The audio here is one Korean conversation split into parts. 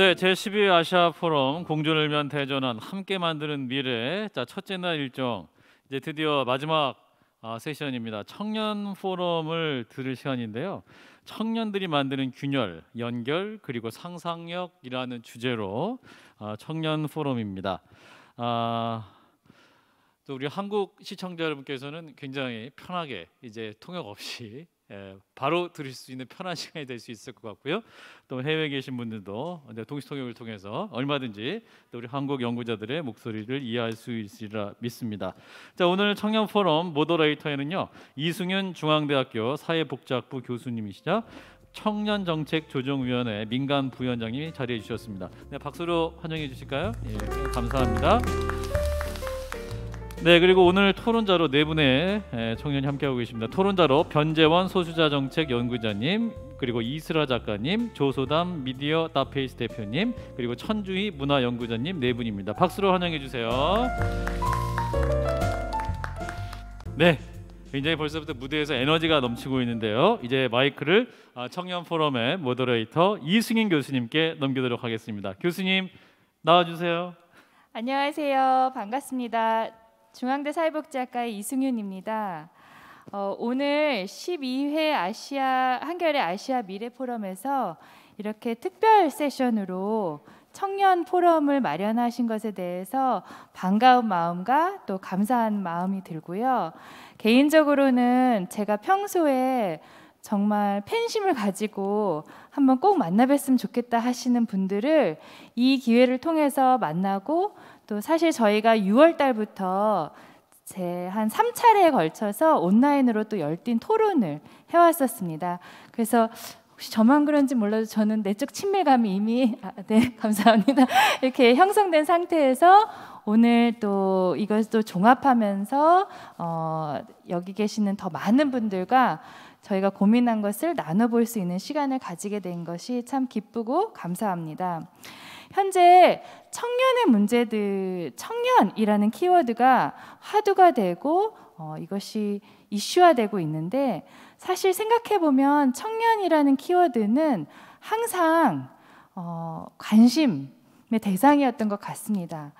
네, 제12회 아시아 포럼 공존을 위한 대전환 함께 만드는 미래. 자, 첫째 날 일정 이제 드디어 마지막 세션입니다. 청년 포럼을 들을 시간인데요. 청년들이 만드는 균열, 연결 그리고 상상력이라는 주제로 청년 포럼입니다. 또 우리 한국 시청자 여러분께서는 굉장히 편하게 이제 통역 없이 바로 들으실 수 있는 편한 시간이 될 수 있을 것 같고요. 또 해외에 계신 분들도 동시 통역을 통해서 얼마든지 또 우리 한국 연구자들의 목소리를 이해할 수 있으리라 믿습니다. 자, 오늘 청년 포럼 모더레이터에는요, 이승윤 중앙대학교 사회복지학부 교수님이시자 청년정책조정위원회 민간 부위원장님이 자리해 주셨습니다. 네, 박수로 환영해 주실까요? 예, 감사합니다. 네, 그리고 오늘 토론자로 네 분의 청년이 함께하고 계십니다. 토론자로 변재원 소수자정책연구자님, 그리고 이슬아 작가님, 조소담 미디어 다페이스 대표님, 그리고 천주희 문화연구자님 네 분입니다. 박수로 환영해 주세요. 네, 굉장히 벌써부터 무대에서 에너지가 넘치고 있는데요. 이제 마이크를 청년 포럼의 모더레이터 이승윤 교수님께 넘기도록 하겠습니다. 교수님 나와주세요. 안녕하세요. 반갑습니다. 중앙대 사회복지학과의 이승윤입니다. 오늘 12회 한겨레 아시아 미래 포럼에서 이렇게 특별 세션으로 청년 포럼을 마련하신 것에 대해서 반가운 마음과 또 감사한 마음이 들고요. 개인적으로는 제가 평소에 정말 팬심을 가지고 한번 꼭 만나 뵀으면 좋겠다 하시는 분들을 이 기회를 통해서 만나고, 또 사실 저희가 6월 달부터 한 3차례에 걸쳐서 온라인으로 또 열띤 토론을 해왔었습니다. 그래서 혹시 저만 그런지 몰라도 저는 내적 친밀감이 이미 네, 감사합니다. 이렇게 형성된 상태에서 오늘 또 이것도 종합하면서 여기 계시는 더 많은 분들과 저희가 고민한 것을 나눠볼 수 있는 시간을 가지게 된 것이 참 기쁘고 감사합니다. 현재 청년의 문제들, 청년이라는 키워드가 화두가 되고 이것이 이슈화되고 있는데, 사실 생각해보면 청년이라는 키워드는 항상 관심의 대상이었던 것 같습니다.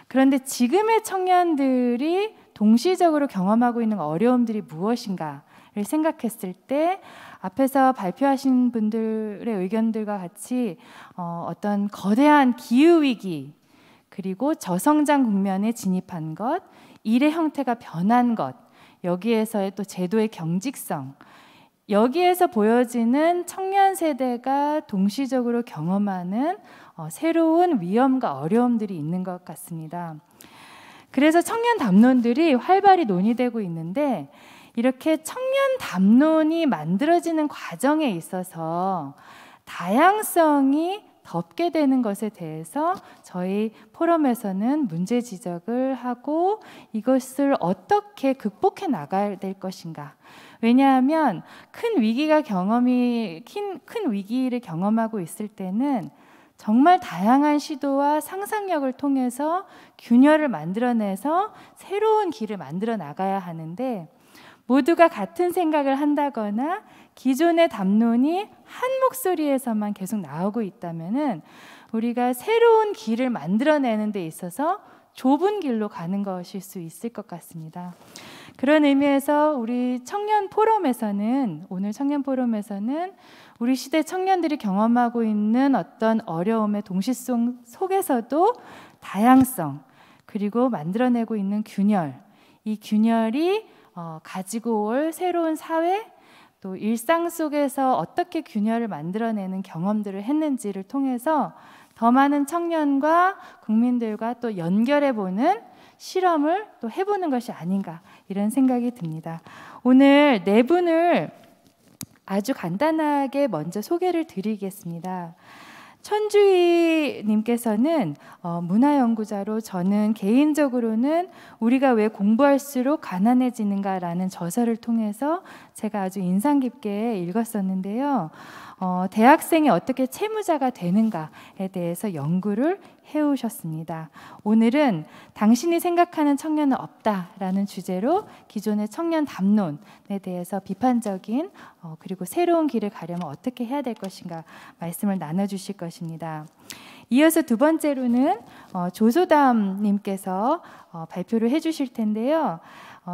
그런데 지금의 청년들이 동시적으로 경험하고 있는 어려움들이 무엇인가를 생각했을 때, 앞에서 발표하신 분들의 의견들과 같이 어떤 거대한 기후위기, 그리고 저성장 국면에 진입한 것, 일의 형태가 변한 것, 여기에서의 또 제도의 경직성, 여기에서 보여지는 청년 세대가 동시적으로 경험하는 새로운 위험과 어려움들이 있는 것 같습니다. 그래서 청년 담론들이 활발히 논의되고 있는데, 이렇게 청년 담론이 만들어지는 과정에 있어서 다양성이 덮게 되는 것에 대해서 저희 포럼에서는 문제 지적을 하고 이것을 어떻게 극복해 나가야 될 것인가. 왜냐하면 큰 위기를 경험하고 있을 때는 정말 다양한 시도와 상상력을 통해서 균열을 만들어내서 새로운 길을 만들어 나가야 하는데, 모두가 같은 생각을 한다거나 기존의 담론이 한 목소리에서만 계속 나오고 있다면은 우리가 새로운 길을 만들어내는 데 있어서 좁은 길로 가는 것일 수 있을 것 같습니다. 그런 의미에서 우리 청년 포럼에서는, 오늘 청년 포럼에서는 우리 시대 청년들이 경험하고 있는 어떤 어려움의 동시성 속에서도 다양성, 그리고 만들어내고 있는 균열, 이 균열이 가지고 올 새로운 사회, 또 일상 속에서 어떻게 균열을 만들어내는 경험들을 했는지를 통해서 더 많은 청년과 국민들과 또 연결해보는 실험을 또 해보는 것이 아닌가, 이런 생각이 듭니다. 오늘 네 분을 아주 간단하게 먼저 소개를 드리겠습니다. 천주희 님께서는 문화연구자로, 저는 개인적으로는 우리가 왜 공부할수록 가난해지는가라는 저서를 통해서 제가 아주 인상 깊게 읽었었는데요. 대학생이 어떻게 채무자가 되는가에 대해서 연구를 해오셨습니다. 오늘은 당신이 생각하는 청년은 없다라는 주제로 기존의 청년 담론에 대해서 비판적인 그리고 새로운 길을 가려면 어떻게 해야 될 것인가 말씀을 나눠주실 것입니다. 이어서 두 번째로는 조소담님께서 발표를 해주실 텐데요.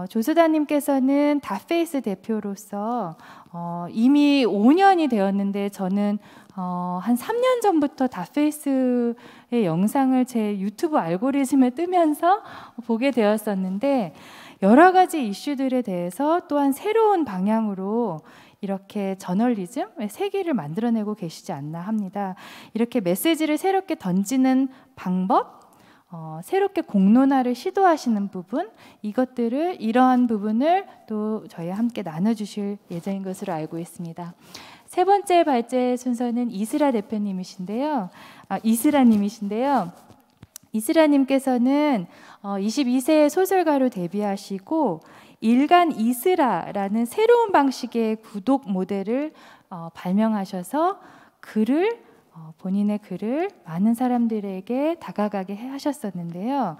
조소담님께서는 다페이스 대표로서 이미 5년이 되었는데 저는 한 3년 전부터 다페이스의 영상을 제 유튜브 알고리즘에 뜨면서 보게 되었었는데 여러 가지 이슈들에 대해서 또한 새로운 방향으로 이렇게 저널리즘의 세계를 만들어내고 계시지 않나 합니다. 이렇게 메시지를 새롭게 던지는 방법, 새롭게 공론화를 시도하시는 부분, 이러한 부분을 또 저희와 함께 나눠주실 예정인 것으로 알고 있습니다. 세 번째 발제 순서는 이스라님이신데요. 이스라님께서는 22세의 소설가로 데뷔하시고 일간 이스라라는 새로운 방식의 구독 모델을 발명하셔서 본인의 글을 많은 사람들에게 다가가게 하셨었는데요.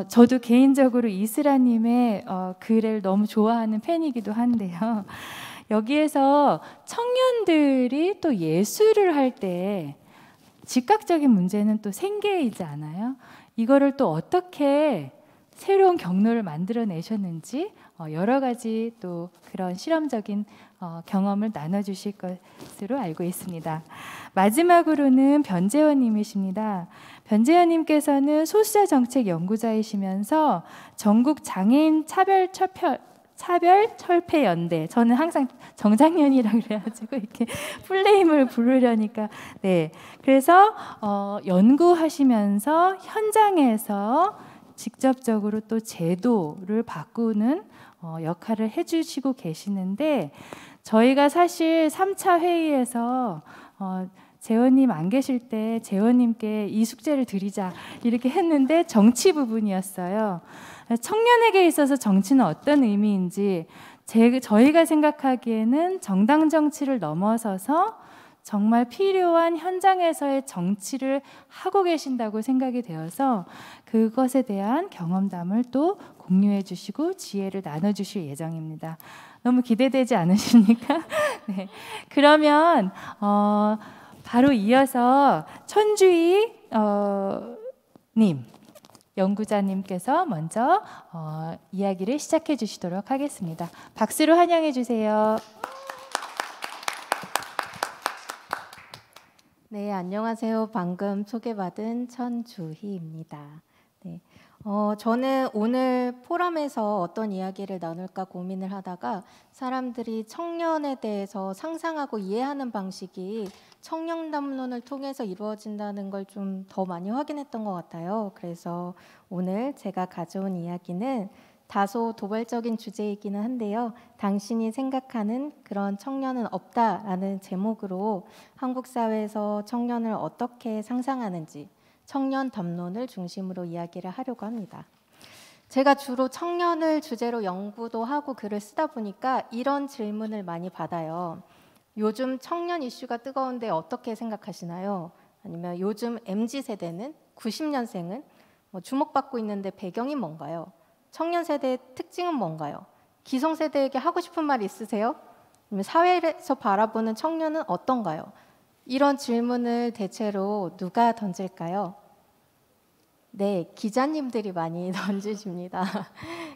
저도 개인적으로 이스라님의 글을 너무 좋아하는 팬이기도 한데요. 여기에서 청년들이 또 예술을 할 때 즉각적인 문제는 또 생계이지 않아요? 이거를 또 어떻게 새로운 경로를 만들어내셨는지 여러 가지 또 그런 실험적인 경험을 나눠주실 것으로 알고 있습니다. 마지막으로는 변재원님이십니다. 변재원님께서는 소수자 정책 연구자이시면서 전국 장애인 차별철폐연대, 저는 항상 정장년이라고 그래가지고 이렇게 풀네임을 부르려니까 그래서 연구하시면서 현장에서 직접적으로 또 제도를 바꾸는 역할을 해주시고 계시는데 저희가 사실 3차 회의에서 재원님 안 계실 때 재원님께 이 숙제를 드리자 이렇게 했는데 정치 부분이었어요. 청년에게 있어서 정치는 어떤 의미인지 저희가 생각하기에는 정당 정치를 넘어서서 정말 필요한 현장에서의 정치를 하고 계신다고 생각이 되어서 그것에 대한 경험담을 또 공유해 주시고 지혜를 나눠주실 예정입니다. 너무 기대되지 않으십니까? 네. 그러면 바로 이어서 천주희 님 연구자님께서 먼저 이야기를 시작해 주시도록 하겠습니다. 박수로 환영해 주세요. 네, 안녕하세요. 방금 소개받은 천주희입니다. 네, 저는 오늘 포럼에서 어떤 이야기를 나눌까 고민을 하다가 사람들이 청년에 대해서 상상하고 이해하는 방식이 청년 담론을 통해서 이루어진다는 걸 좀 더 많이 확인했던 것 같아요. 그래서 오늘 제가 가져온 이야기는 다소 도발적인 주제이기는 한데요. 당신이 생각하는 그런 청년은 없다라는 제목으로 한국 사회에서 청년을 어떻게 상상하는지 청년 담론을 중심으로 이야기를 하려고 합니다. 제가 주로 청년을 주제로 연구도 하고 글을 쓰다 보니까 이런 질문을 많이 받아요. 요즘 청년 이슈가 뜨거운데 어떻게 생각하시나요? 아니면 요즘 MZ세대는 90년생은 주목받고 있는데 배경이 뭔가요? 청년 세대의 특징은 뭔가요? 기성세대에게 하고 싶은 말 있으세요? 아니면 사회에서 바라보는 청년은 어떤가요? 이런 질문을 대체로 누가 던질까요? 네, 기자님들이 많이 던지십니다.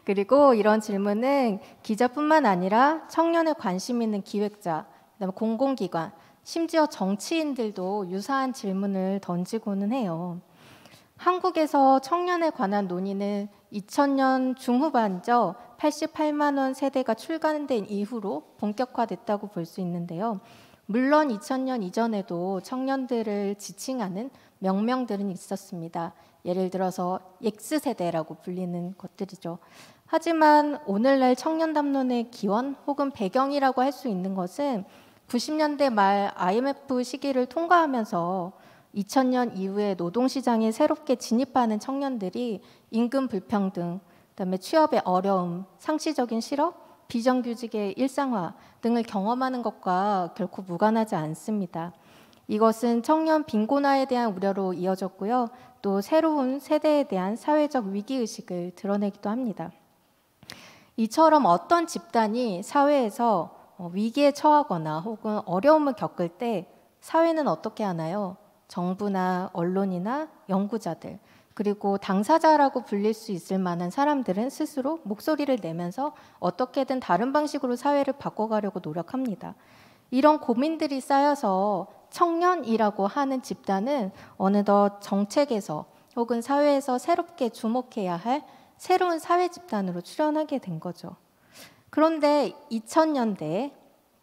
그리고 이런 질문은 기자뿐만 아니라 청년에 관심 있는 기획자, 그다음에 공공기관, 심지어 정치인들도 유사한 질문을 던지고는 해요. 한국에서 청년에 관한 논의는 2000년 중후반죠. 88만 원 세대가 출간된 이후로 본격화됐다고 볼 수 있는데요. 물론 2000년 이전에도 청년들을 지칭하는 명명들은 있었습니다. 예를 들어서 X세대라고 불리는 것들이죠. 하지만 오늘날 청년 담론의 기원 혹은 배경이라고 할 수 있는 것은 90년대 말 IMF 시기를 통과하면서 2000년 이후에 노동시장에 새롭게 진입하는 청년들이 임금 불평등, 그다음에 취업의 어려움, 상시적인 실업, 비정규직의 일상화 등을 경험하는 것과 결코 무관하지 않습니다. 이것은 청년 빈곤화에 대한 우려로 이어졌고요. 또 새로운 세대에 대한 사회적 위기의식을 드러내기도 합니다. 이처럼 어떤 집단이 사회에서 위기에 처하거나 혹은 어려움을 겪을 때 사회는 어떻게 하나요? 정부나 언론이나 연구자들, 그리고 당사자라고 불릴 수 있을 만한 사람들은 스스로 목소리를 내면서 어떻게든 다른 방식으로 사회를 바꿔가려고 노력합니다. 이런 고민들이 쌓여서 청년이라고 하는 집단은 어느덧 정책에서 혹은 사회에서 새롭게 주목해야 할 새로운 사회 집단으로 출현하게 된 거죠. 그런데 2000년대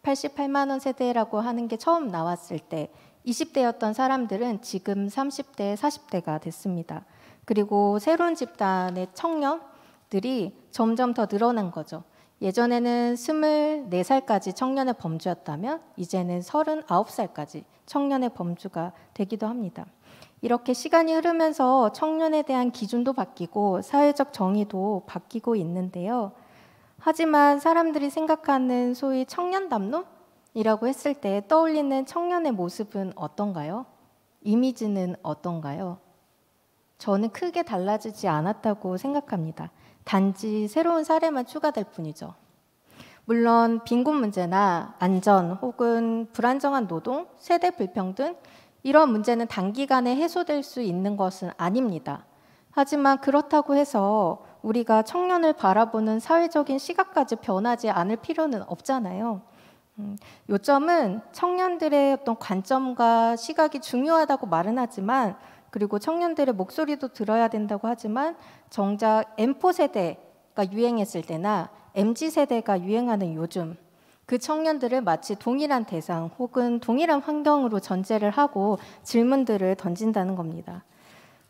88만 원 세대라고 하는 게 처음 나왔을 때 20대였던 사람들은 지금 30대, 40대가 됐습니다. 그리고 새로운 집단의 청년들이 점점 더 늘어난 거죠. 예전에는 24살까지 청년의 범주였다면 이제는 39살까지 청년의 범주가 되기도 합니다. 이렇게 시간이 흐르면서 청년에 대한 기준도 바뀌고 사회적 정의도 바뀌고 있는데요. 하지만 사람들이 생각하는 소위 청년 담론이라고 했을 때 떠올리는 청년의 모습은 어떤가요? 이미지는 어떤가요? 저는 크게 달라지지 않았다고 생각합니다. 단지 새로운 사례만 추가될 뿐이죠. 물론 빈곤 문제나 안전 혹은 불안정한 노동, 세대 불평등 이런 문제는 단기간에 해소될 수 있는 것은 아닙니다. 하지만 그렇다고 해서 우리가 청년을 바라보는 사회적인 시각까지 변하지 않을 필요는 없잖아요. 요점은 청년들의 어떤 관점과 시각이 중요하다고 말은 하지만 그리고 청년들의 목소리도 들어야 된다고 하지만 정작 M4 세대가 유행했을 때나 MZ 세대가 유행하는 요즘 그 청년들을 마치 동일한 대상 혹은 동일한 환경으로 전제를 하고 질문들을 던진다는 겁니다.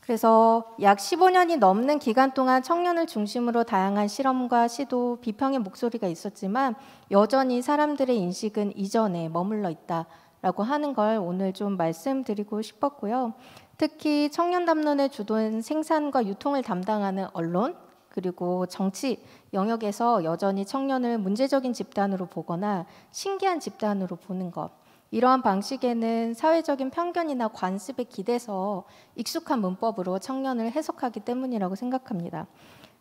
그래서 약 15년이 넘는 기간 동안 청년을 중심으로 다양한 실험과 시도, 비평의 목소리가 있었지만 여전히 사람들의 인식은 이전에 머물러 있다라고 하는 걸 오늘 좀 말씀드리고 싶었고요. 특히 청년 담론을 주도한 생산과 유통을 담당하는 언론 그리고 정치 영역에서 여전히 청년을 문제적인 집단으로 보거나 신기한 집단으로 보는 것 이러한 방식에는 사회적인 편견이나 관습에 기대서 익숙한 문법으로 청년을 해석하기 때문이라고 생각합니다.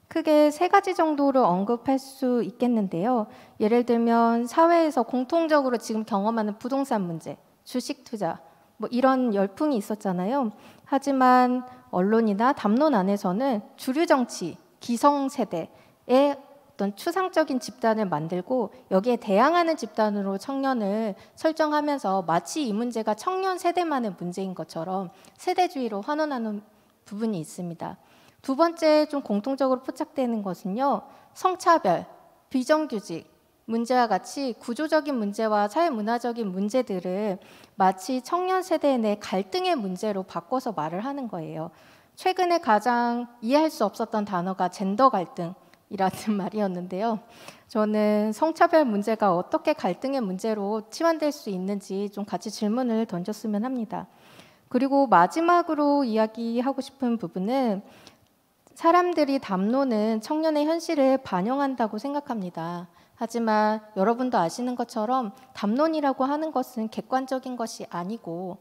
크게 3가지 정도를 언급할 수 있겠는데요. 예를 들면 사회에서 공통적으로 지금 경험하는 부동산 문제, 주식 투자 뭐 이런 열풍이 있었잖아요. 하지만 언론이나 담론 안에서는 주류 정치, 기성세대의 어떤 추상적인 집단을 만들고 여기에 대항하는 집단으로 청년을 설정하면서 마치 이 문제가 청년 세대만의 문제인 것처럼 세대주의로 환원하는 부분이 있습니다. 두 번째 좀 공통적으로 포착되는 것은요. 성차별, 비정규직 문제와 같이 구조적인 문제와 사회문화적인 문제들을 마치 청년 세대 내 갈등의 문제로 바꿔서 말을 하는 거예요. 최근에 가장 이해할 수 없었던 단어가 젠더 갈등이라는 말이었는데요. 저는 성차별 문제가 어떻게 갈등의 문제로 치환될 수 있는지 좀 같이 질문을 던졌으면 합니다. 그리고 마지막으로 이야기하고 싶은 부분은 사람들이 담론은 청년의 현실을 반영한다고 생각합니다. 하지만 여러분도 아시는 것처럼 담론이라고 하는 것은 객관적인 것이 아니고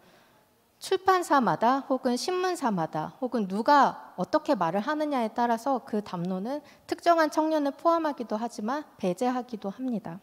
출판사마다 혹은 신문사마다 혹은 누가 어떻게 말을 하느냐에 따라서 그 담론은 특정한 청년을 포함하기도 하지만 배제하기도 합니다.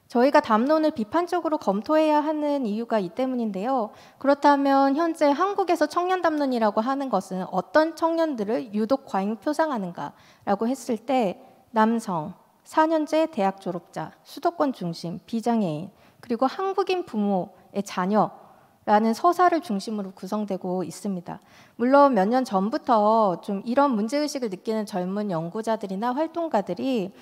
저희가 담론을 비판적으로 검토해야 하는 이유가 이 때문인데요. 그렇다면 현재 한국에서 청년 담론이라고 하는 것은 어떤 청년들을 유독 과잉 표상하는가라고 했을 때 남성, 4년제 대학 졸업자, 수도권 중심, 비장애인, 그리고 한국인 부모의 자녀라는 서사를 중심으로 구성되고 있습니다. 물론 몇 년 전부터 좀 이런 문제의식을 느끼는 젊은 연구자들이나 활동가들이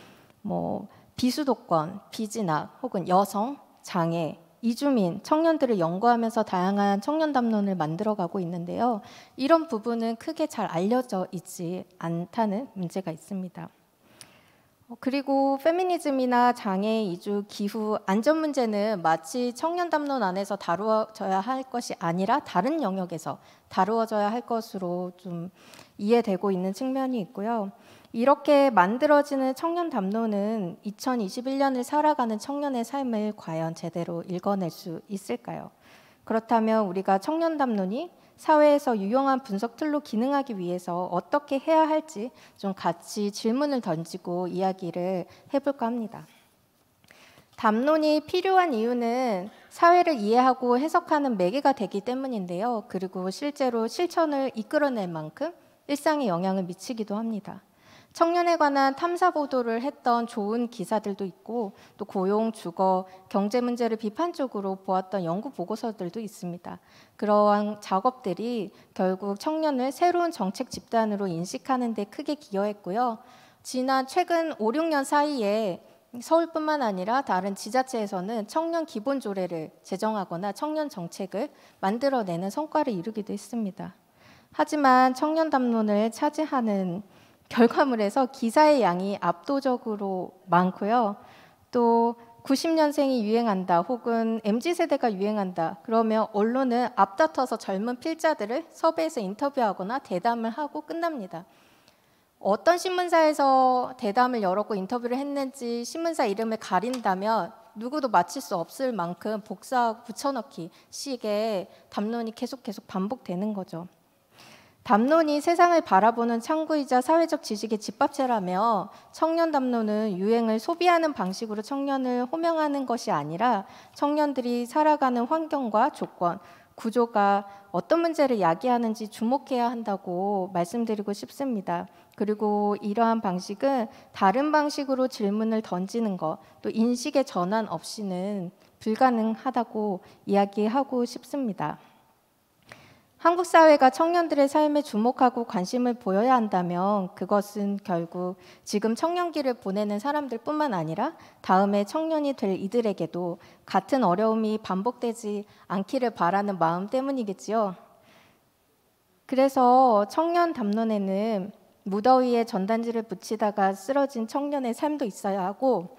비수도권, 비진학 혹은 여성, 장애, 이주민, 청년들을 연구하면서 다양한 청년 담론을 만들어가고 있는데요. 이런 부분은 크게 잘 알려져 있지 않다는 문제가 있습니다. 그리고 페미니즘이나 장애, 이주, 기후, 안전 문제는 마치 청년 담론 안에서 다루어져야 할 것이 아니라 다른 영역에서 다루어져야 할 것으로 좀 이해되고 있는 측면이 있고요. 이렇게 만들어지는 청년 담론은 2021년을 살아가는 청년의 삶을 과연 제대로 읽어낼 수 있을까요? 그렇다면 우리가 청년 담론이 사회에서 유용한 분석 틀로 기능하기 위해서 어떻게 해야 할지 좀 같이 질문을 던지고 이야기를 해볼까 합니다. 담론이 필요한 이유는 사회를 이해하고 해석하는 매개가 되기 때문인데요. 그리고 실제로 실천을 이끌어낼 만큼 일상에 영향을 미치기도 합니다. 청년에 관한 탐사 보도를 했던 좋은 기사들도 있고 또 고용, 주거, 경제 문제를 비판적으로 보았던 연구 보고서들도 있습니다. 그러한 작업들이 결국 청년을 새로운 정책 집단으로 인식하는 데 크게 기여했고요. 최근 5, 6년 사이에 서울뿐만 아니라 다른 지자체에서는 청년 기본 조례를 제정하거나 청년 정책을 만들어내는 성과를 이루기도 했습니다. 하지만 청년 담론을 차지하는 결과물에서 기사의 양이 압도적으로 많고요. 또 90년생이 유행한다 혹은 MZ세대가 유행한다 그러면 언론은 앞다퉈서 젊은 필자들을 섭외해서 인터뷰하거나 대담을 하고 끝납니다. 어떤 신문사에서 대담을 열었고 인터뷰를 했는지 신문사 이름을 가린다면 누구도 맞힐 수 없을 만큼 복사하고 붙여넣기 식의 담론이 계속 반복되는 거죠. 담론이 세상을 바라보는 창구이자 사회적 지식의 집합체라며 청년 담론은 유행을 소비하는 방식으로 청년을 호명하는 것이 아니라 청년들이 살아가는 환경과 조건, 구조가 어떤 문제를 야기하는지 주목해야 한다고 말씀드리고 싶습니다. 그리고 이러한 방식은 다른 방식으로 질문을 던지는 것, 또 인식의 전환 없이는 불가능하다고 이야기하고 싶습니다. 한국 사회가 청년들의 삶에 주목하고 관심을 보여야 한다면 그것은 결국 지금 청년기를 보내는 사람들뿐만 아니라 다음에 청년이 될 이들에게도 같은 어려움이 반복되지 않기를 바라는 마음 때문이겠지요. 그래서 청년 담론에는 무더위에 전단지를 붙이다가 쓰러진 청년의 삶도 있어야 하고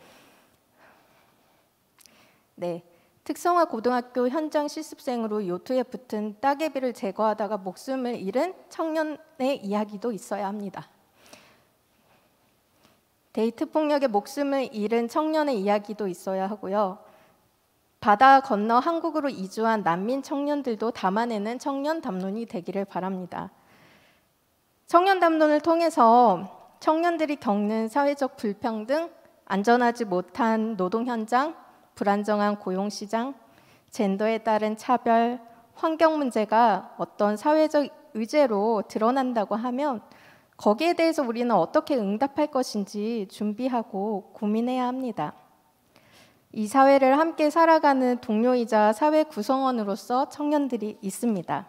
특성화 고등학교 현장 실습생으로 요트에 붙은 따개비를 제거하다가 목숨을 잃은 청년의 이야기도 있어야 합니다. 데이트 폭력에 목숨을 잃은 청년의 이야기도 있어야 하고요. 바다 건너 한국으로 이주한 난민 청년들도 담아내는 청년 담론이 되기를 바랍니다. 청년 담론을 통해서 청년들이 겪는 사회적 불평등, 안전하지 못한 노동 현장, 불안정한 고용시장, 젠더에 따른 차별, 환경 문제가 어떤 사회적 의제로 드러난다고 하면 거기에 대해서 우리는 어떻게 응답할 것인지 준비하고 고민해야 합니다. 이 사회를 함께 살아가는 동료이자 사회 구성원으로서 청년들이 있습니다.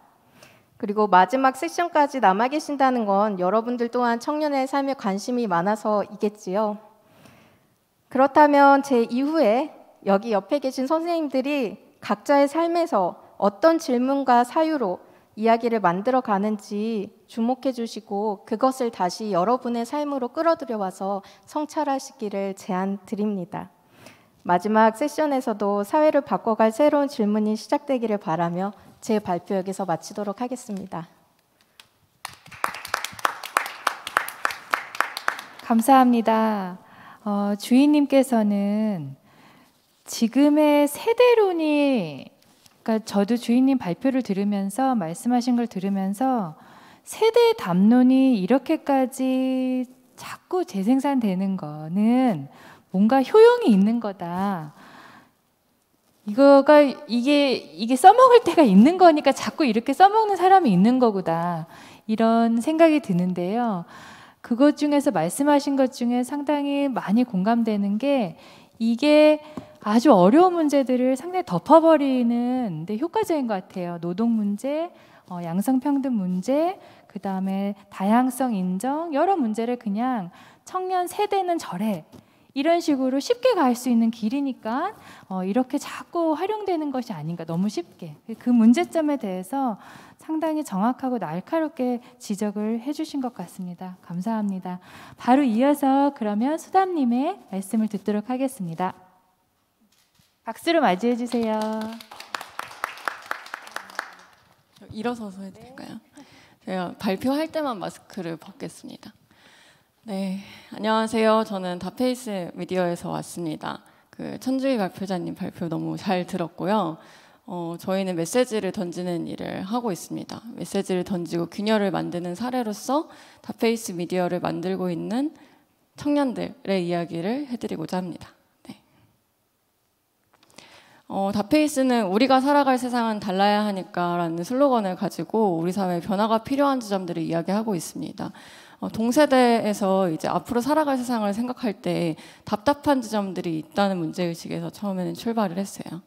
그리고 마지막 세션까지 남아 계신다는 건 여러분들 또한 청년의 삶에 관심이 많아서이겠지요. 그렇다면 제 이후에 여기 옆에 계신 선생님들이 각자의 삶에서 어떤 질문과 사유로 이야기를 만들어 가는지 주목해 주시고 그것을 다시 여러분의 삶으로 끌어들여와서 성찰하시기를 제안드립니다. 마지막 세션에서도 사회를 바꿔갈 새로운 질문이 시작되기를 바라며 제 발표 여기서 마치도록 하겠습니다. 감사합니다. 주인님께서는 지금의 세대론이, 그러니까 저도 주인님 발표를 들으면서 말씀하신 걸 들으면서 세대 담론이 이렇게까지 자꾸 재생산되는 거는 뭔가 효용이 있는 거다. 이게 써먹을 때가 있는 거니까 자꾸 이렇게 써먹는 사람이 있는 거구나. 이런 생각이 드는데요. 그것 중에서 말씀하신 것 중에 상당히 많이 공감되는 게 이게 아주 어려운 문제들을 상당히 덮어버리는 데 효과적인 것 같아요. 노동 문제, 양성평등 문제, 그 다음에 다양성 인정, 여러 문제를 그냥 청년 세대는 저래 이런 식으로 쉽게 갈 수 있는 길이니까 이렇게 자꾸 활용되는 것이 아닌가, 너무 쉽게. 그 문제점에 대해서 상당히 정확하고 날카롭게 지적을 해주신 것 같습니다. 감사합니다. 바로 이어서 그러면 수담님의 말씀을 듣도록 하겠습니다. 박수로 맞이해 주세요. 일어서서 해도 될까요? 제가 발표할 때만 마스크를 벗겠습니다. 네, 안녕하세요. 저는 다페이스 미디어에서 왔습니다. 천주희 발표자님 발표 너무 잘 들었고요. 저희는 메시지를 던지는 일을 하고 있습니다. 메시지를 던지고 균열을 만드는 사례로서 다페이스 미디어를 만들고 있는 청년들의 이야기를 해드리고자 합니다. 네. 다페이스는 우리가 살아갈 세상은 달라야 하니까라는 슬로건을 가지고 우리 사회에 변화가 필요한 지점들을 이야기하고 있습니다. 동세대에서 이제 앞으로 살아갈 세상을 생각할 때 답답한 지점들이 있다는 문제의식에서 처음에는 출발을 했어요.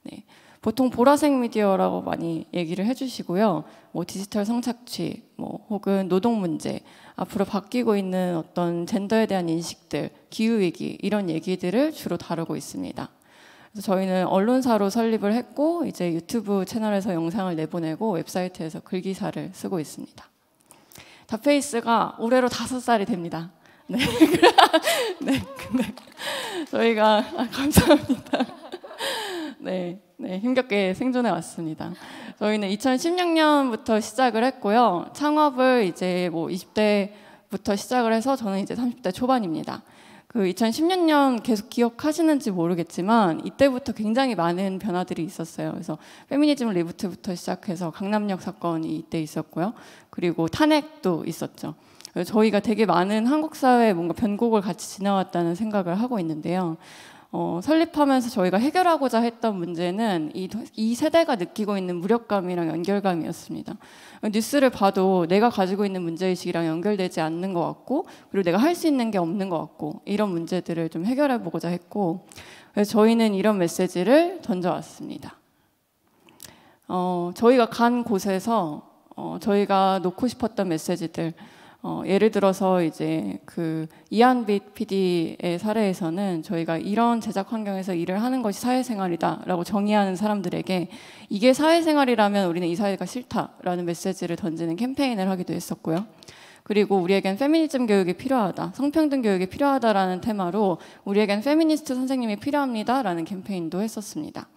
네. 보통 보라색 미디어라고 많이 얘기를 해주시고요. 뭐 디지털 성착취, 뭐 혹은 노동 문제, 앞으로 바뀌고 있는 어떤 젠더에 대한 인식들, 기후 위기 이런 얘기들을 주로 다루고 있습니다. 그래서 저희는 언론사로 설립을 했고 이제 유튜브 채널에서 영상을 내보내고 웹사이트에서 글기사를 쓰고 있습니다. 다페이스가 올해로 5살이 됩니다. 네, 네, 근데 저희가 감사합니다. 네, 힘겹게 생존해 왔습니다. 저희는 2016년부터 시작을 했고요. 창업을 이제 뭐 20대부터 시작을 해서 저는 이제 30대 초반입니다. 그 2016년 계속 기억하시는지 모르겠지만 이때부터 굉장히 많은 변화들이 있었어요. 그래서 페미니즘 리부트부터 시작해서 강남역 사건이 이때 있었고요. 그리고 탄핵도 있었죠. 그래서 저희가 되게 많은 한국 사회에 뭔가 변곡을 같이 지나왔다는 생각을 하고 있는데요. 설립하면서 저희가 해결하고자 했던 문제는 이 세대가 느끼고 있는 무력감이랑 연결감이었습니다. 뉴스를 봐도 내가 가지고 있는 문제의식이랑 연결되지 않는 것 같고 그리고 내가 할 수 있는 게 없는 것 같고 이런 문제들을 좀 해결해 보고자 했고 그래서 저희는 이런 메시지를 던져왔습니다. 저희가 간 곳에서 저희가 놓고 싶었던 메시지들 예를 들어서 이제 그 이한빛 PD의 사례에서는 저희가 이런 제작 환경에서 일을 하는 것이 사회생활이다라고 정의하는 사람들에게 이게 사회생활이라면 우리는 이 사회가 싫다라는 메시지를 던지는 캠페인을 하기도 했었고요. 그리고 우리에겐 페미니즘 교육이 필요하다, 성평등 교육이 필요하다라는 테마로 우리에겐 페미니스트 선생님이 필요합니다라는 캠페인도 했었습니다.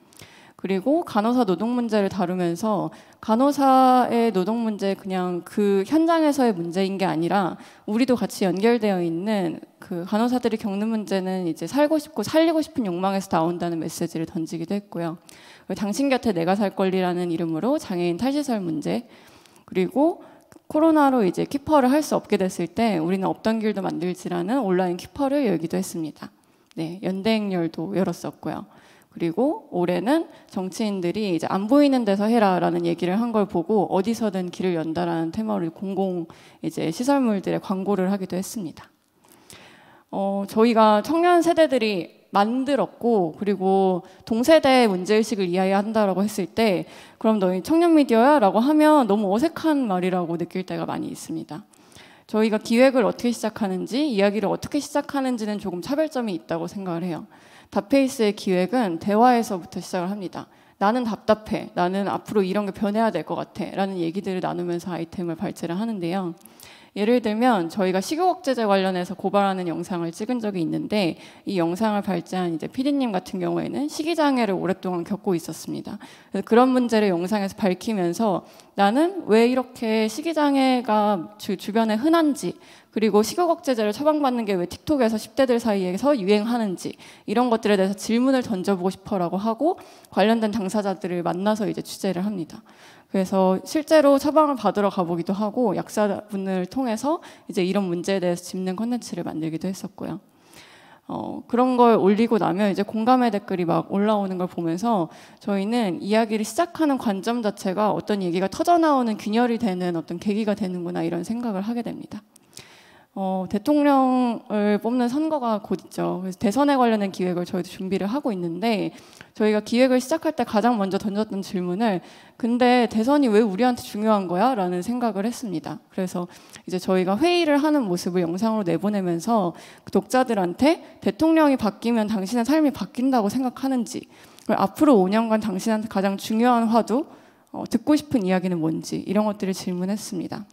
그리고 간호사 노동 문제를 다루면서 간호사의 노동 문제 그냥 그 현장에서의 문제인 게 아니라 우리도 같이 연결되어 있는 그 간호사들이 겪는 문제는 이제 살고 싶고 살리고 싶은 욕망에서 나온다는 메시지를 던지기도 했고요. 당신 곁에 내가 살 권리라는 이름으로 장애인 탈시설 문제 그리고 코로나로 이제 키퍼를 할 수 없게 됐을 때 우리는 없던 길도 만들지라는 온라인 키퍼를 열기도 했습니다. 네, 연대행렬도 열었었고요. 그리고 올해는 정치인들이 이제 안 보이는 데서 해라라는 얘기를 한 걸 보고 어디서든 길을 연다라는 테마로 공공 이제 시설물들의 광고를 하기도 했습니다. 저희가 청년 세대들이 만들었고 그리고 동세대 문제의식을 이해한다라고 했을 때 그럼 너희 청년 미디어야? 라고 하면 너무 어색한 말이라고 느낄 때가 많이 있습니다. 저희가 기획을 어떻게 시작하는지 이야기를 어떻게 시작하는지는 조금 차별점이 있다고 생각을 해요. 다페이스의 기획은 대화에서부터 시작을 합니다. 나는 답답해. 나는 앞으로 이런 게 변해야 될 것 같아. 라는 얘기들을 나누면서 아이템을 발제를 하는데요. 예를 들면 저희가 식욕억제제 관련해서 고발하는 영상을 찍은 적이 있는데 이 영상을 발제한 이제 PD님 같은 경우에는 식이장애를 오랫동안 겪고 있었습니다. 그래서 그런 문제를 영상에서 밝히면서 나는 왜 이렇게 식이장애가 주변에 흔한지 그리고 식욕억제제를 처방받는 게 왜 틱톡에서 10대들 사이에서 유행하는지 이런 것들에 대해서 질문을 던져보고 싶어라고 하고 관련된 당사자들을 만나서 이제 취재를 합니다. 그래서 실제로 처방을 받으러 가보기도 하고 약사분을 통해서 이제 이런 문제에 대해서 짚는 콘텐츠를 만들기도 했었고요. 그런 걸 올리고 나면 이제 공감의 댓글이 막 올라오는 걸 보면서 저희는 이야기를 시작하는 관점 자체가 어떤 얘기가 터져나오는 균열이 되는 어떤 계기가 되는구나 이런 생각을 하게 됩니다. 대통령을 뽑는 선거가 곧 있죠. 그래서 대선에 관련된 기획을 저희도 준비를 하고 있는데 저희가 기획을 시작할 때 가장 먼저 던졌던 질문을 근데 대선이 왜 우리한테 중요한 거야? 라는 생각을 했습니다. 그래서 이제 저희가 회의를 하는 모습을 영상으로 내보내면서 그 독자들한테 대통령이 바뀌면 당신의 삶이 바뀐다고 생각하는지 앞으로 5년간 당신한테 가장 중요한 화두, 듣고 싶은 이야기는 뭔지 이런 것들을 질문했습니다.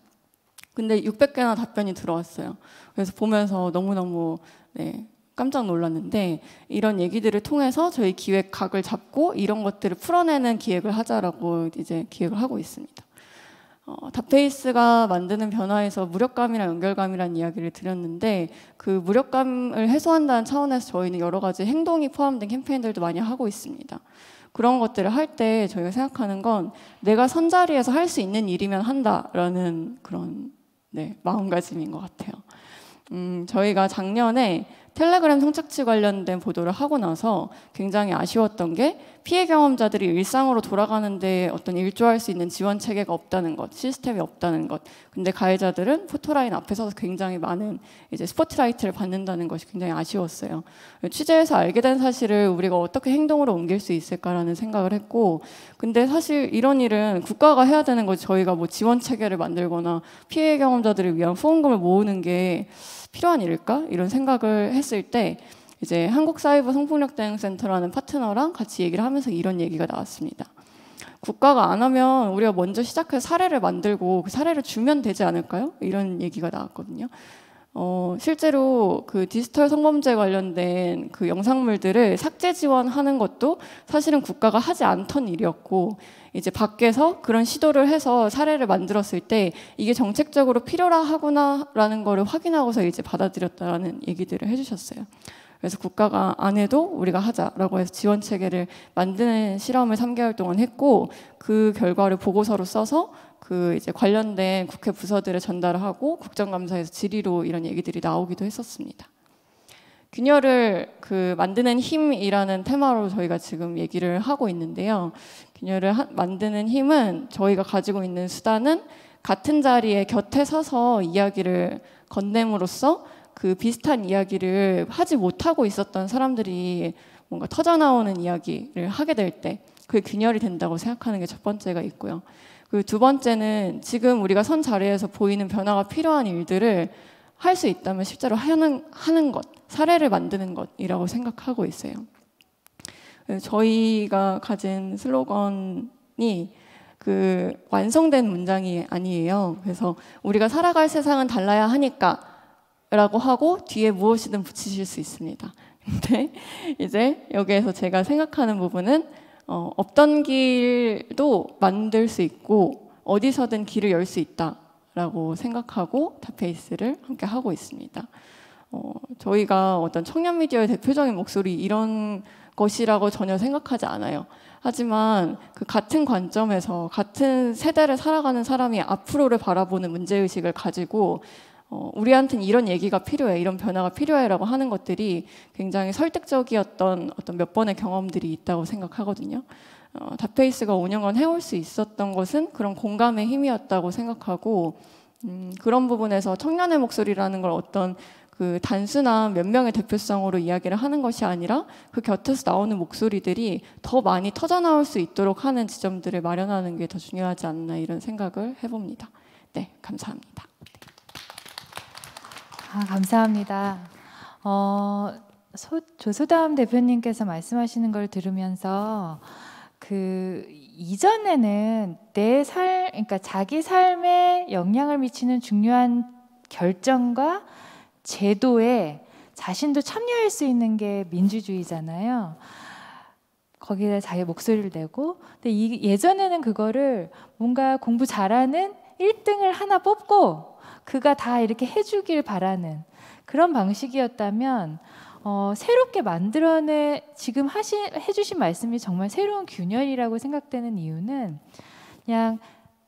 근데 600개나 답변이 들어왔어요. 그래서 보면서 너무너무 깜짝 놀랐는데 이런 얘기들을 통해서 저희 기획 각을 잡고 이런 것들을 풀어내는 기획을 하자라고 이제 기획을 하고 있습니다. 다페이스가 만드는 변화에서 무력감이랑 연결감이라는 이야기를 드렸는데 그 무력감을 해소한다는 차원에서 저희는 여러 가지 행동이 포함된 캠페인들도 많이 하고 있습니다. 그런 것들을 할 때 저희가 생각하는 건 내가 선자리에서 할 수 있는 일이면 한다라는 그런 마음가짐인 것 같아요. 저희가 작년에 텔레그램 성착취 관련된 보도를 하고 나서 굉장히 아쉬웠던 게 피해 경험자들이 일상으로 돌아가는데 어떤 일조할 수 있는 지원 체계가 없다는 것, 시스템이 없다는 것. 근데 가해자들은 포토라인 앞에 서서 굉장히 많은 이제 스포트라이트를 받는다는 것이 굉장히 아쉬웠어요. 취재해서 알게 된 사실을 우리가 어떻게 행동으로 옮길 수 있을까라는 생각을 했고, 근데 사실 이런 일은 국가가 해야 되는 거지, 저희가 뭐 지원 체계를 만들거나 피해 경험자들을 위한 후원금을 모으는 게 필요한 일일까? 이런 생각을 했을 때 이제 한국사이버성폭력대응센터라는 파트너랑 같이 얘기를 하면서 이런 얘기가 나왔습니다. 국가가 안 하면 우리가 먼저 시작해서 사례를 만들고 그 사례를 주면 되지 않을까요? 이런 얘기가 나왔거든요. 실제로 그 디지털 성범죄 관련된 그 영상물들을 삭제 지원하는 것도 사실은 국가가 하지 않던 일이었고, 이제 밖에서 그런 시도를 해서 사례를 만들었을 때 이게 정책적으로 필요라 하구나라는 거를 확인하고서 이제 받아들였다라는 얘기들을 해주셨어요. 그래서 국가가 안 해도 우리가 하자라고 해서 지원 체계를 만드는 실험을 3개월 동안 했고, 그 결과를 보고서로 써서 그 이제 관련된 국회 부서들에 전달을 하고 국정감사에서 질의로 이런 얘기들이 나오기도 했었습니다. 균열을 그 만드는 힘이라는 테마로 저희가 지금 얘기를 하고 있는데요. 균열을 만드는 힘은 저희가 가지고 있는 수단은 같은 자리에 곁에 서서 이야기를 건넴으로써 그 비슷한 이야기를 하지 못하고 있었던 사람들이 뭔가 터져나오는 이야기를 하게 될 때 그게 균열이 된다고 생각하는 게 첫 번째가 있고요. 그 두 번째는 지금 우리가 선 자리에서 보이는 변화가 필요한 일들을 할 수 있다면 실제로 하는 것, 사례를 만드는 것이라고 생각하고 있어요. 저희가 가진 슬로건이 그 완성된 문장이 아니에요. 그래서 우리가 살아갈 세상은 달라야 하니까 라고 하고 뒤에 무엇이든 붙이실 수 있습니다. 근데 이제 여기에서 제가 생각하는 부분은 없던 길도 만들 수 있고 어디서든 길을 열 수 있다라고 생각하고 다페이스를 함께 하고 있습니다. 저희가 어떤 청년 미디어의 대표적인 목소리 이런 것이라고 전혀 생각하지 않아요. 하지만 그 같은 관점에서 같은 세대를 살아가는 사람이 앞으로를 바라보는 문제의식을 가지고 우리한테는 이런 얘기가 필요해, 이런 변화가 필요해라고 하는 것들이 굉장히 설득적이었던 어떤 몇 번의 경험들이 있다고 생각하거든요. 다페이스가 5년간 해올 수 있었던 것은 그런 공감의 힘이었다고 생각하고, 그런 부분에서 청년의 목소리라는 걸 어떤 그 단순한 몇 명의 대표성으로 이야기를 하는 것이 아니라 그 곁에서 나오는 목소리들이 더 많이 터져나올 수 있도록 하는 지점들을 마련하는 게 더 중요하지 않나 이런 생각을 해봅니다. 네, 감사합니다. 감사합니다. 조소담 대표님께서 말씀하시는 걸 들으면서 그 이전에는 그러니까 자기 삶에 영향을 미치는 중요한 결정과 제도에 자신도 참여할 수 있는 게 민주주의잖아요. 거기에 자기 목소리를 내고, 근데 예전에는 그거를 뭔가 공부 잘하는 1등을 하나 뽑고 그가 다 이렇게 해주길 바라는 그런 방식이었다면 새롭게 지금 해주신 말씀이 정말 새로운 균열이라고 생각되는 이유는 그냥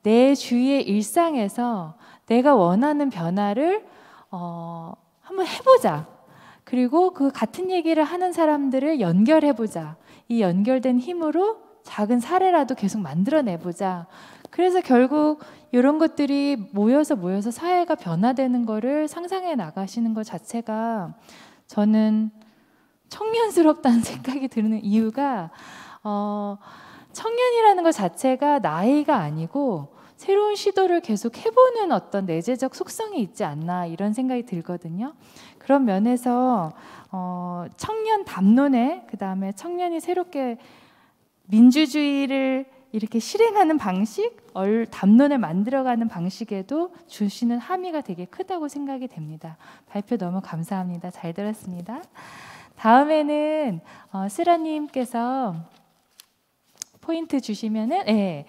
내 주위의 일상에서 내가 원하는 변화를 한번 해보자. 그리고 그 같은 얘기를 하는 사람들을 연결해보자. 이 연결된 힘으로 작은 사례라도 계속 만들어내보자. 그래서 결국 이런 것들이 모여서 사회가 변화되는 거를 상상해 나가시는 것 자체가 저는 청년스럽다는 생각이 드는 이유가 청년이라는 것 자체가 나이가 아니고 새로운 시도를 계속 해보는 어떤 내재적 속성이 있지 않나 이런 생각이 들거든요. 그런 면에서 청년 담론에 그다음에 청년이 새롭게 민주주의를 이렇게 실행하는 방식, 담론을 만들어가는 방식에도 주시는 함의가 되게 크다고 생각이 됩니다. 발표 너무 감사합니다. 잘 들었습니다. 다음에는 쓰라님께서 포인트 주시면은, 네,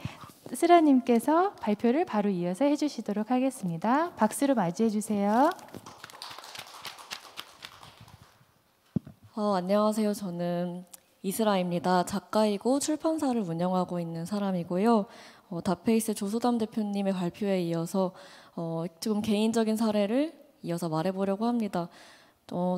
쓰라님께서 발표를 바로 이어서 해주시도록 하겠습니다. 박수로 맞이해 주세요. 안녕하세요. 저는 이스라입니다. 작가이고 출판사를 운영하고 있는 사람이고요. 다페이스 조소담 대표님의 발표에 이어서 조금 개인적인 사례를 이어서 말해보려고 합니다.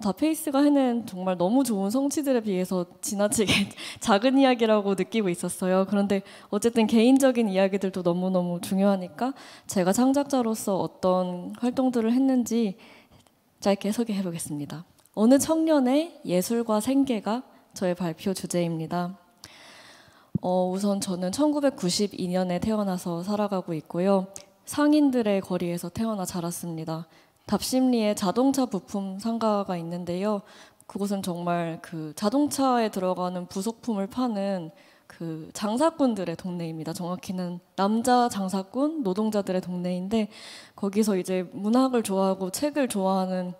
다페이스가 해낸 정말 너무 좋은 성취들에 비해서 지나치게 작은 이야기라고 느끼고 있었어요. 그런데 어쨌든 개인적인 이야기들도 너무너무 중요하니까 제가 창작자로서 어떤 활동들을 했는지 짧게 소개해 보겠습니다. 어느 청년의 예술과 생계가 저의 발표 주제입니다. 우선 저는 1992년에 태어나서 살아가고 있고요. 상인들의 거리에서 태어나 자랐습니다. 답심리에 자동차 부품 상가가 있는데요. 그곳은 정말 그 자동차에 들어가는 부속품을 파는 그 장사꾼들의 동네입니다. 정확히는 남자 장사꾼 노동자들의 동네인데 거기서 이제 문학을 좋아하고 책을 좋아하는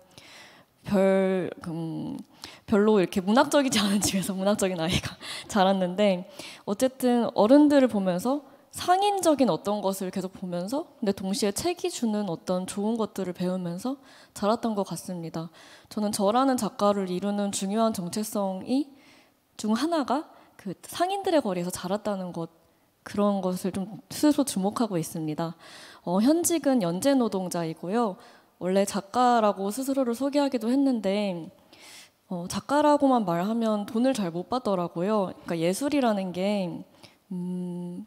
별로 이렇게 문학적이지 않은 집에서 문학적인 아이가 자랐는데 어쨌든 어른들을 보면서 상인적인 어떤 것을 계속 보면서 근데 동시에 책이 주는 어떤 좋은 것들을 배우면서 자랐던 것 같습니다. 저는 저라는 작가를 이루는 중요한 정체성이 중 하나가 그 상인들의 거리에서 자랐다는 것 그런 것을 좀 스스로 주목하고 있습니다. 현직은 연재 노동자이고요. 원래 작가라고 스스로를 소개하기도 했는데 작가라고만 말하면 돈을 잘 못 받더라고요. 그러니까 예술이라는 게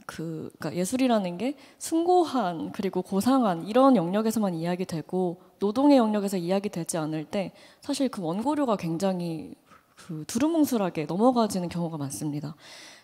그러니까 예술이라는 게 숭고한 그리고 고상한 이런 영역에서만 이야기되고 노동의 영역에서 이야기되지 않을 때 사실 그 원고료가 굉장히 두루뭉술하게 넘어가지는 경우가 많습니다.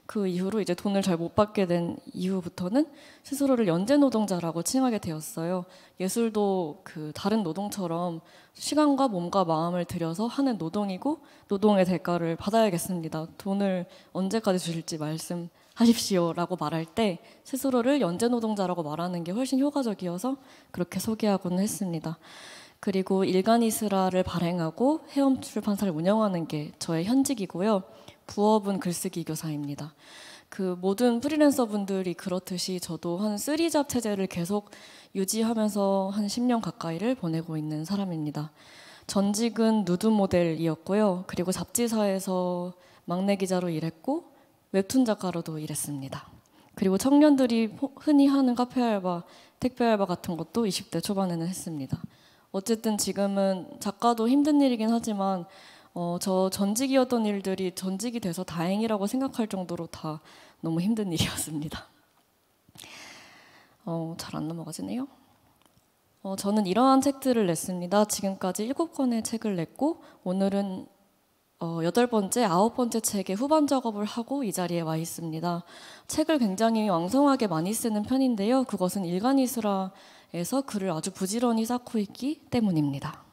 그 이후로 이제 돈을 잘 못 받게 된 이후부터는 스스로를 연재 노동자라고 칭하게 되었어요. 예술도 그 다른 노동처럼 시간과 몸과 마음을 들여서 하는 노동이고 노동의 대가를 받아야겠습니다. 돈을 언제까지 주실지 말씀하십시오라고 말할 때 스스로를 연재 노동자라고 말하는 게 훨씬 효과적이어서 그렇게 소개하고는 했습니다. 그리고 일간이스라를 발행하고 해엄 출판사를 운영하는 게 저의 현직이고요. 부업은 글쓰기 교사입니다. 그 모든 프리랜서 분들이 그렇듯이 저도 한 3잡 체제를 계속 유지하면서 한 10년 가까이를 보내고 있는 사람입니다. 전직은 누드 모델이었고요. 그리고 잡지사에서 막내 기자로 일했고 웹툰 작가로도 일했습니다. 그리고 청년들이 흔히 하는 카페 알바, 택배 알바 같은 것도 20대 초반에는 했습니다. 어쨌든 지금은 작가도 힘든 일이긴 하지만 저 전직이었던 일들이 전직이 돼서 다행이라고 생각할 정도로 다 너무 힘든 일이었습니다. 잘 안 넘어가지네요. 저는 이러한 책들을 냈습니다. 지금까지 7권의 책을 냈고 오늘은 8번째, 9번째 책의 후반 작업을 하고 이 자리에 와 있습니다. 책을 굉장히 왕성하게 많이 쓰는 편인데요. 그것은 일간이스라에서 글을 아주 부지런히 쌓고 있기 때문입니다.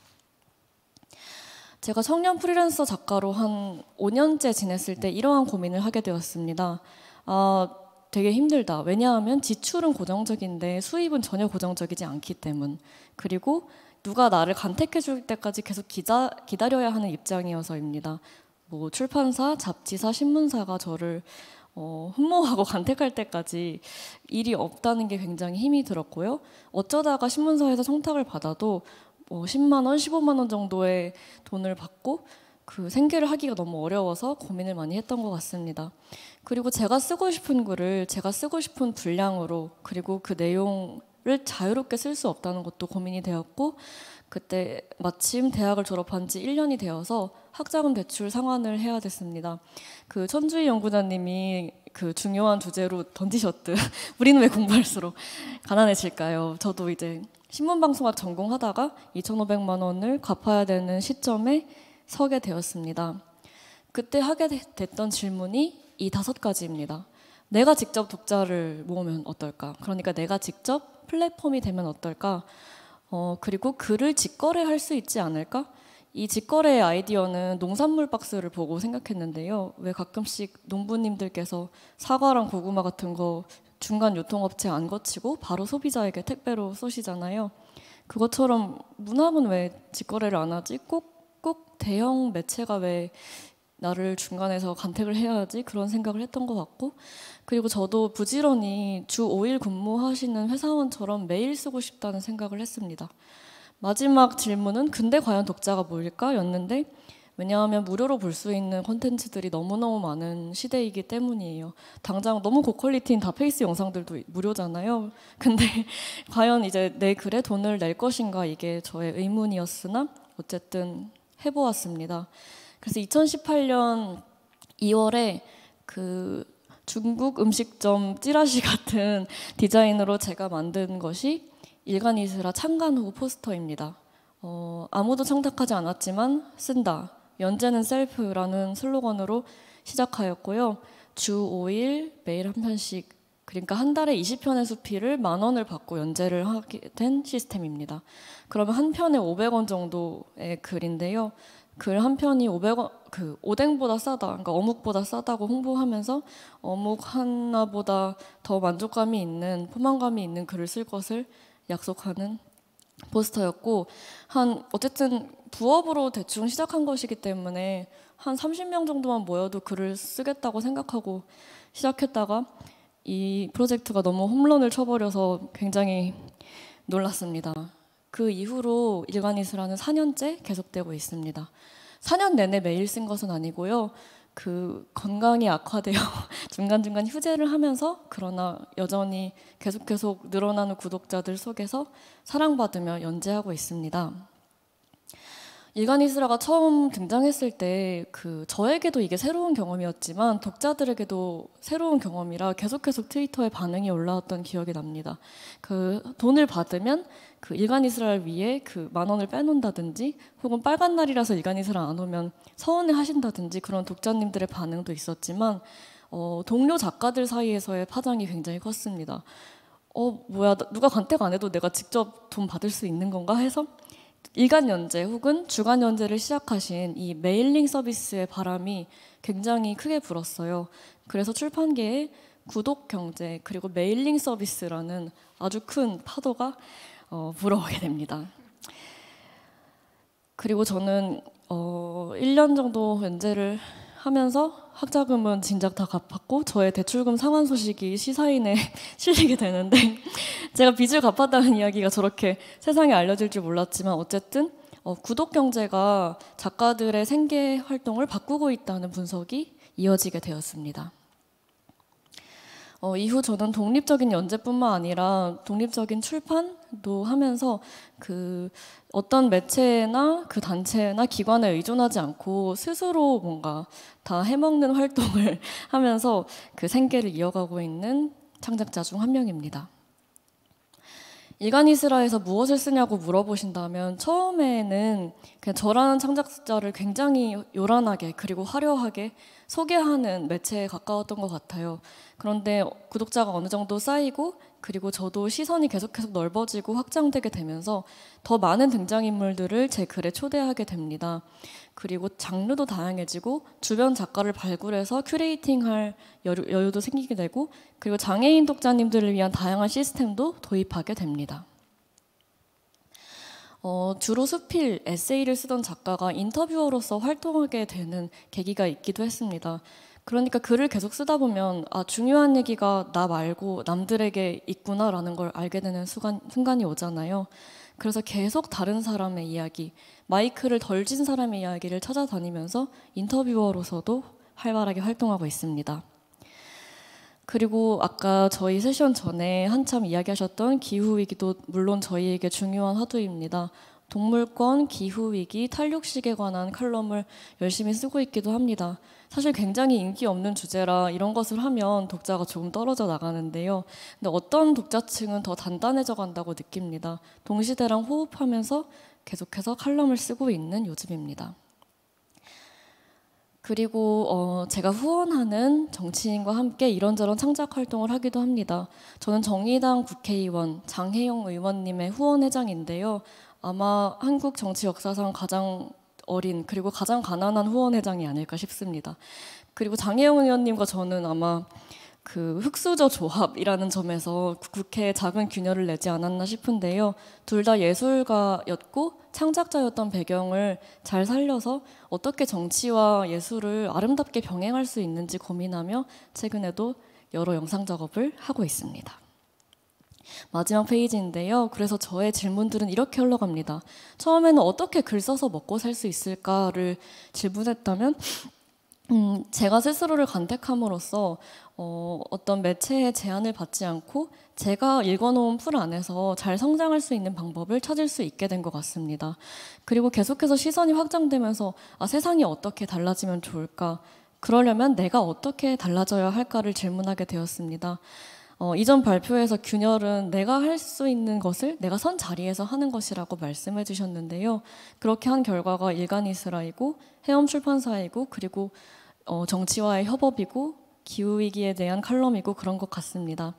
제가 청년 프리랜서 작가로 한 5년째 지냈을 때 이러한 고민을 하게 되었습니다. 되게 힘들다. 왜냐하면 지출은 고정적인데 수입은 전혀 고정적이지 않기 때문. 그리고 누가 나를 간택해 줄 때까지 계속 기다려야 하는 입장이어서입니다. 뭐 출판사, 잡지사, 신문사가 저를 흠모하고 간택할 때까지 일이 없다는 게 굉장히 힘이 들었고요. 어쩌다가 신문사에서 청탁을 받아도 10만 원, 15만 원 정도의 돈을 받고 그 생계를 하기가 너무 어려워서 고민을 많이 했던 것 같습니다. 그리고 제가 쓰고 싶은 글을 제가 쓰고 싶은 분량으로 그리고 그 내용을 자유롭게 쓸 수 없다는 것도 고민이 되었고 그때 마침 대학을 졸업한 지 1년이 되어서 학자금 대출 상환을 해야 됐습니다. 그 천주희 연구자님이 그 중요한 주제로 던지셨듯 우리는 왜 공부할수록 가난해질까요? 저도 이제 신문방송학 전공하다가 2,500만 원을 갚아야 되는 시점에 서게 되었습니다. 그때 하게 됐던 질문이 이 5가지입니다. 내가 직접 독자를 모으면 어떨까? 그러니까 내가 직접 플랫폼이 되면 어떨까? 그리고 글을 직거래할 수 있지 않을까? 이 직거래의 아이디어는 농산물 박스를 보고 생각했는데요. 왜 가끔씩 농부님들께서 사과랑 고구마 같은 거 중간 유통업체 안 거치고 바로 소비자에게 택배로 쏘시잖아요. 그것처럼 문학은 왜 직거래를 안 하지? 꼭 대형 매체가 왜 나를 중간에서 간택을 해야 하지? 그런 생각을 했던 것 같고 그리고 저도 부지런히 주 5일 근무하시는 회사원처럼 매일 쓰고 싶다는 생각을 했습니다. 마지막 질문은 근데 과연 독자가 뭘까? 였는데 왜냐하면 무료로 볼 수 있는 콘텐츠들이 너무너무 많은 시대이기 때문이에요. 당장 너무 고퀄리티인 다페이스 영상들도 무료잖아요. 근데 과연 이제 내 글에 돈을 낼 것인가 이게 저의 의문이었으나 어쨌든 해보았습니다. 그래서 2018년 2월에 그 중국 음식점 찌라시 같은 디자인으로 제가 만든 것이 일간이스라 창간 후 포스터입니다. 아무도 청탁하지 않았지만 쓴다. 연재는 셀프라는 슬로건으로 시작하였고요. 주 5일 매일 한 편씩, 그러니까 한 달에 20편의 수필을 10,000원을 받고 연재를 하게 된 시스템입니다. 그러면 한 편에 500원 정도의 글인데요. 글 한 편이 500원, 오뎅보다 싸다, 그러니까 어묵보다 싸다고 홍보하면서 어묵 하나보다 더 만족감이 있는, 포만감이 있는 글을 쓸 것을 약속하는 포스터였고, 어쨌든 부업으로 대충 시작한 것이기 때문에 한 30명 정도만 모여도 글을 쓰겠다고 생각하고 시작했다가 이 프로젝트가 너무 홈런을 쳐버려서 굉장히 놀랐습니다. 그 이후로 일간이스라는 4년째 계속되고 있습니다. 4년 내내 매일 쓴 것은 아니고요. 그 건강이 악화되어 중간중간 휴재를 하면서, 그러나 여전히 계속 늘어나는 구독자들 속에서 사랑받으며 연재하고 있습니다. 일간이스라가 처음 등장했을 때 저에게도 이게 새로운 경험이었지만 독자들에게도 새로운 경험이라 계속 트위터에 반응이 올라왔던 기억이 납니다. 돈을 받으면 일간이스라를 위해 10,000원을 빼놓는다든지, 혹은 빨간 날이라서 일간이스라 안 오면 서운해 하신다든지, 그런 독자님들의 반응도 있었지만 동료 작가들 사이에서의 파장이 굉장히 컸습니다. 뭐야, 누가 간택 안 해도 내가 직접 돈 받을 수 있는 건가 해서 일간 연재 혹은 주간 연재를 시작하신 이 메일링 서비스의 바람이 굉장히 크게 불었어요. 그래서 출판계에 구독 경제 그리고 메일링 서비스라는 아주 큰 파도가 불어오게 됩니다. 그리고 저는 1년 정도 연재를 하면서 학자금은 진작 다 갚았고 저의 대출금 상환 소식이 시사인에 실리게 되는데, 제가 빚을 갚았다는 이야기가 저렇게 세상에 알려질 줄 몰랐지만 어쨌든 구독 경제가 작가들의 생계 활동을 바꾸고 있다는 분석이 이어지게 되었습니다. 이후 저는 독립적인 연재뿐만 아니라 독립적인 출판도 하면서 어떤 매체나 단체나 기관에 의존하지 않고 스스로 뭔가 다 해먹는 활동을 하면서 생계를 이어가고 있는 창작자 중 한 명입니다. 일간이스라에서 무엇을 쓰냐고 물어보신다면 처음에는 그냥 저라는 창작자를 굉장히 요란하게 그리고 화려하게 소개하는 매체에 가까웠던 것 같아요. 그런데 구독자가 어느 정도 쌓이고, 그리고 저도 시선이 계속 넓어지고 확장되게 되면서 더 많은 등장인물들을 제 글에 초대하게 됩니다. 그리고 장르도 다양해지고 주변 작가를 발굴해서 큐레이팅할 여유도 생기게 되고, 그리고 장애인 독자님들을 위한 다양한 시스템도 도입하게 됩니다. 주로 수필, 에세이를 쓰던 작가가 인터뷰어로서 활동하게 되는 계기가 있기도 했습니다. 그러니까 글을 계속 쓰다 보면 중요한 얘기가 나 말고 남들에게 있구나라는 걸 알게 되는 순간이 오잖아요. 그래서 계속 다른 사람의 이야기, 마이크를 덜 쥔 사람의 이야기를 찾아다니면서 인터뷰어로서도 활발하게 활동하고 있습니다. 그리고 아까 저희 세션 전에 한참 이야기하셨던 기후위기도 물론 저희에게 중요한 화두입니다. 동물권, 기후위기, 탈육식에 관한 칼럼을 열심히 쓰고 있기도 합니다. 사실 굉장히 인기 없는 주제라 이런 것을 하면 독자가 조금 떨어져 나가는데요. 근데 어떤 독자층은 더 단단해져 간다고 느낍니다. 동시대랑 호흡하면서 계속해서 칼럼을 쓰고 있는 요즘입니다. 그리고 제가 후원하는 정치인과 함께 이런저런 창작 활동을 하기도 합니다. 저는 정의당 국회의원 장혜영 의원님의 후원회장인데요. 아마 한국 정치 역사상 가장 어린 그리고 가장 가난한 후원회장이 아닐까 싶습니다. 그리고 장혜영 의원님과 저는 아마 흑수저 조합이라는 점에서 국회에 작은 균열을 내지 않았나 싶은데요. 둘 다 예술가였고 창작자였던 배경을 잘 살려서 어떻게 정치와 예술을 아름답게 병행할 수 있는지 고민하며 최근에도 여러 영상 작업을 하고 있습니다. 마지막 페이지인데요. 그래서 저의 질문들은 이렇게 흘러갑니다. 처음에는 어떻게 글 써서 먹고 살 수 있을까를 질문했다면 제가 스스로를 간택함으로써 어떤 매체의 제한을 받지 않고 제가 읽어놓은 풀 안에서 잘 성장할 수 있는 방법을 찾을 수 있게 된 것 같습니다. 그리고 계속해서 시선이 확장되면서 세상이 어떻게 달라지면 좋을까? 그러려면 내가 어떻게 달라져야 할까를 질문하게 되었습니다. 이전 발표에서 균열은 내가 할 수 있는 것을 내가 선 자리에서 하는 것이라고 말씀해 주셨는데요. 그렇게 한 결과가 일간이스라이고 해엄 출판사이고 그리고 정치와의 협업이고 기후위기에 대한 칼럼이고 그런 것 같습니다.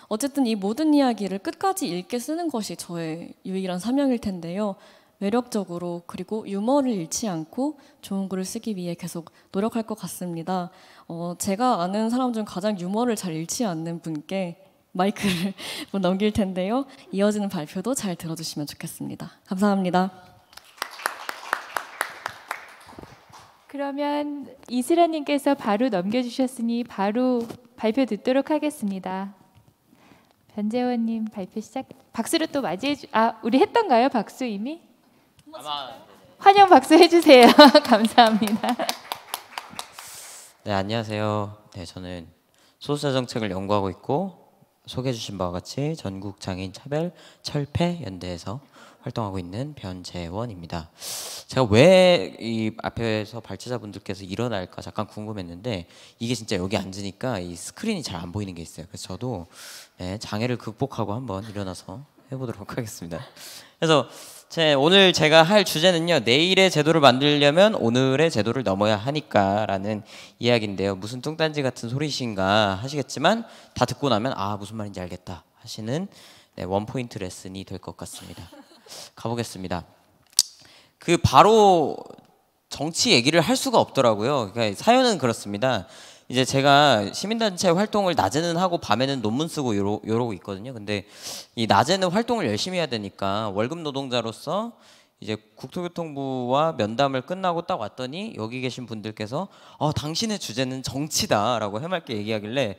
어쨌든 이 모든 이야기를 끝까지 읽게 쓰는 것이 저의 유일한 사명일 텐데요. 매력적으로 그리고 유머를 잃지 않고 좋은 글을 쓰기 위해 계속 노력할 것 같습니다. 제가 아는 사람 중 가장 유머를 잘 잃지 않는 분께 마이크를 넘길 텐데요. 이어지는 발표도 잘 들어주시면 좋겠습니다. 감사합니다. 그러면 이슬아님께서 바로 넘겨주셨으니 바로 발표 듣도록 하겠습니다. 변재원님 발표 시작. 박수로 또 맞이해 우리 했던가요? 박수 이미? 환영 박수 해주세요. 감사합니다. 네, 안녕하세요. 네, 저는 소수자 정책을 연구하고 있고 소개해 주신 바와 같이 전국 장애인 차별 철폐 연대에서 활동하고 있는 변재원입니다. 제가 왜 이 앞에서 발제자분들께서 일어날까 잠깐 궁금했는데 이게 진짜 여기 앉으니까 이 스크린이 잘 안 보이는 게 있어요. 그래서 저도 장애를 극복하고 한번 일어나서 해보도록 하겠습니다. 그래서 오늘 제가 할 주제는요, 내일의 제도를 만들려면 오늘의 제도를 넘어야 하니까라는 이야기인데요. 무슨 뚱딴지 같은 소리신가 하시겠지만 다 듣고 나면 무슨 말인지 알겠다 하시는 원포인트 레슨이 될 것 같습니다. 가보겠습니다. 바로 정치 얘기를 할 수가 없더라고요. 그러니까 사연은 그렇습니다. 이제 제가 시민단체 활동을 낮에는 하고 밤에는 논문 쓰고 이러고 있거든요. 근데 이 낮에는 활동을 열심히 해야 되니까 월급 노동자로서 이제 국토교통부와 면담을 끝나고 딱 왔더니 여기 계신 분들께서 당신의 주제는 정치다라고 해맑게 얘기하길래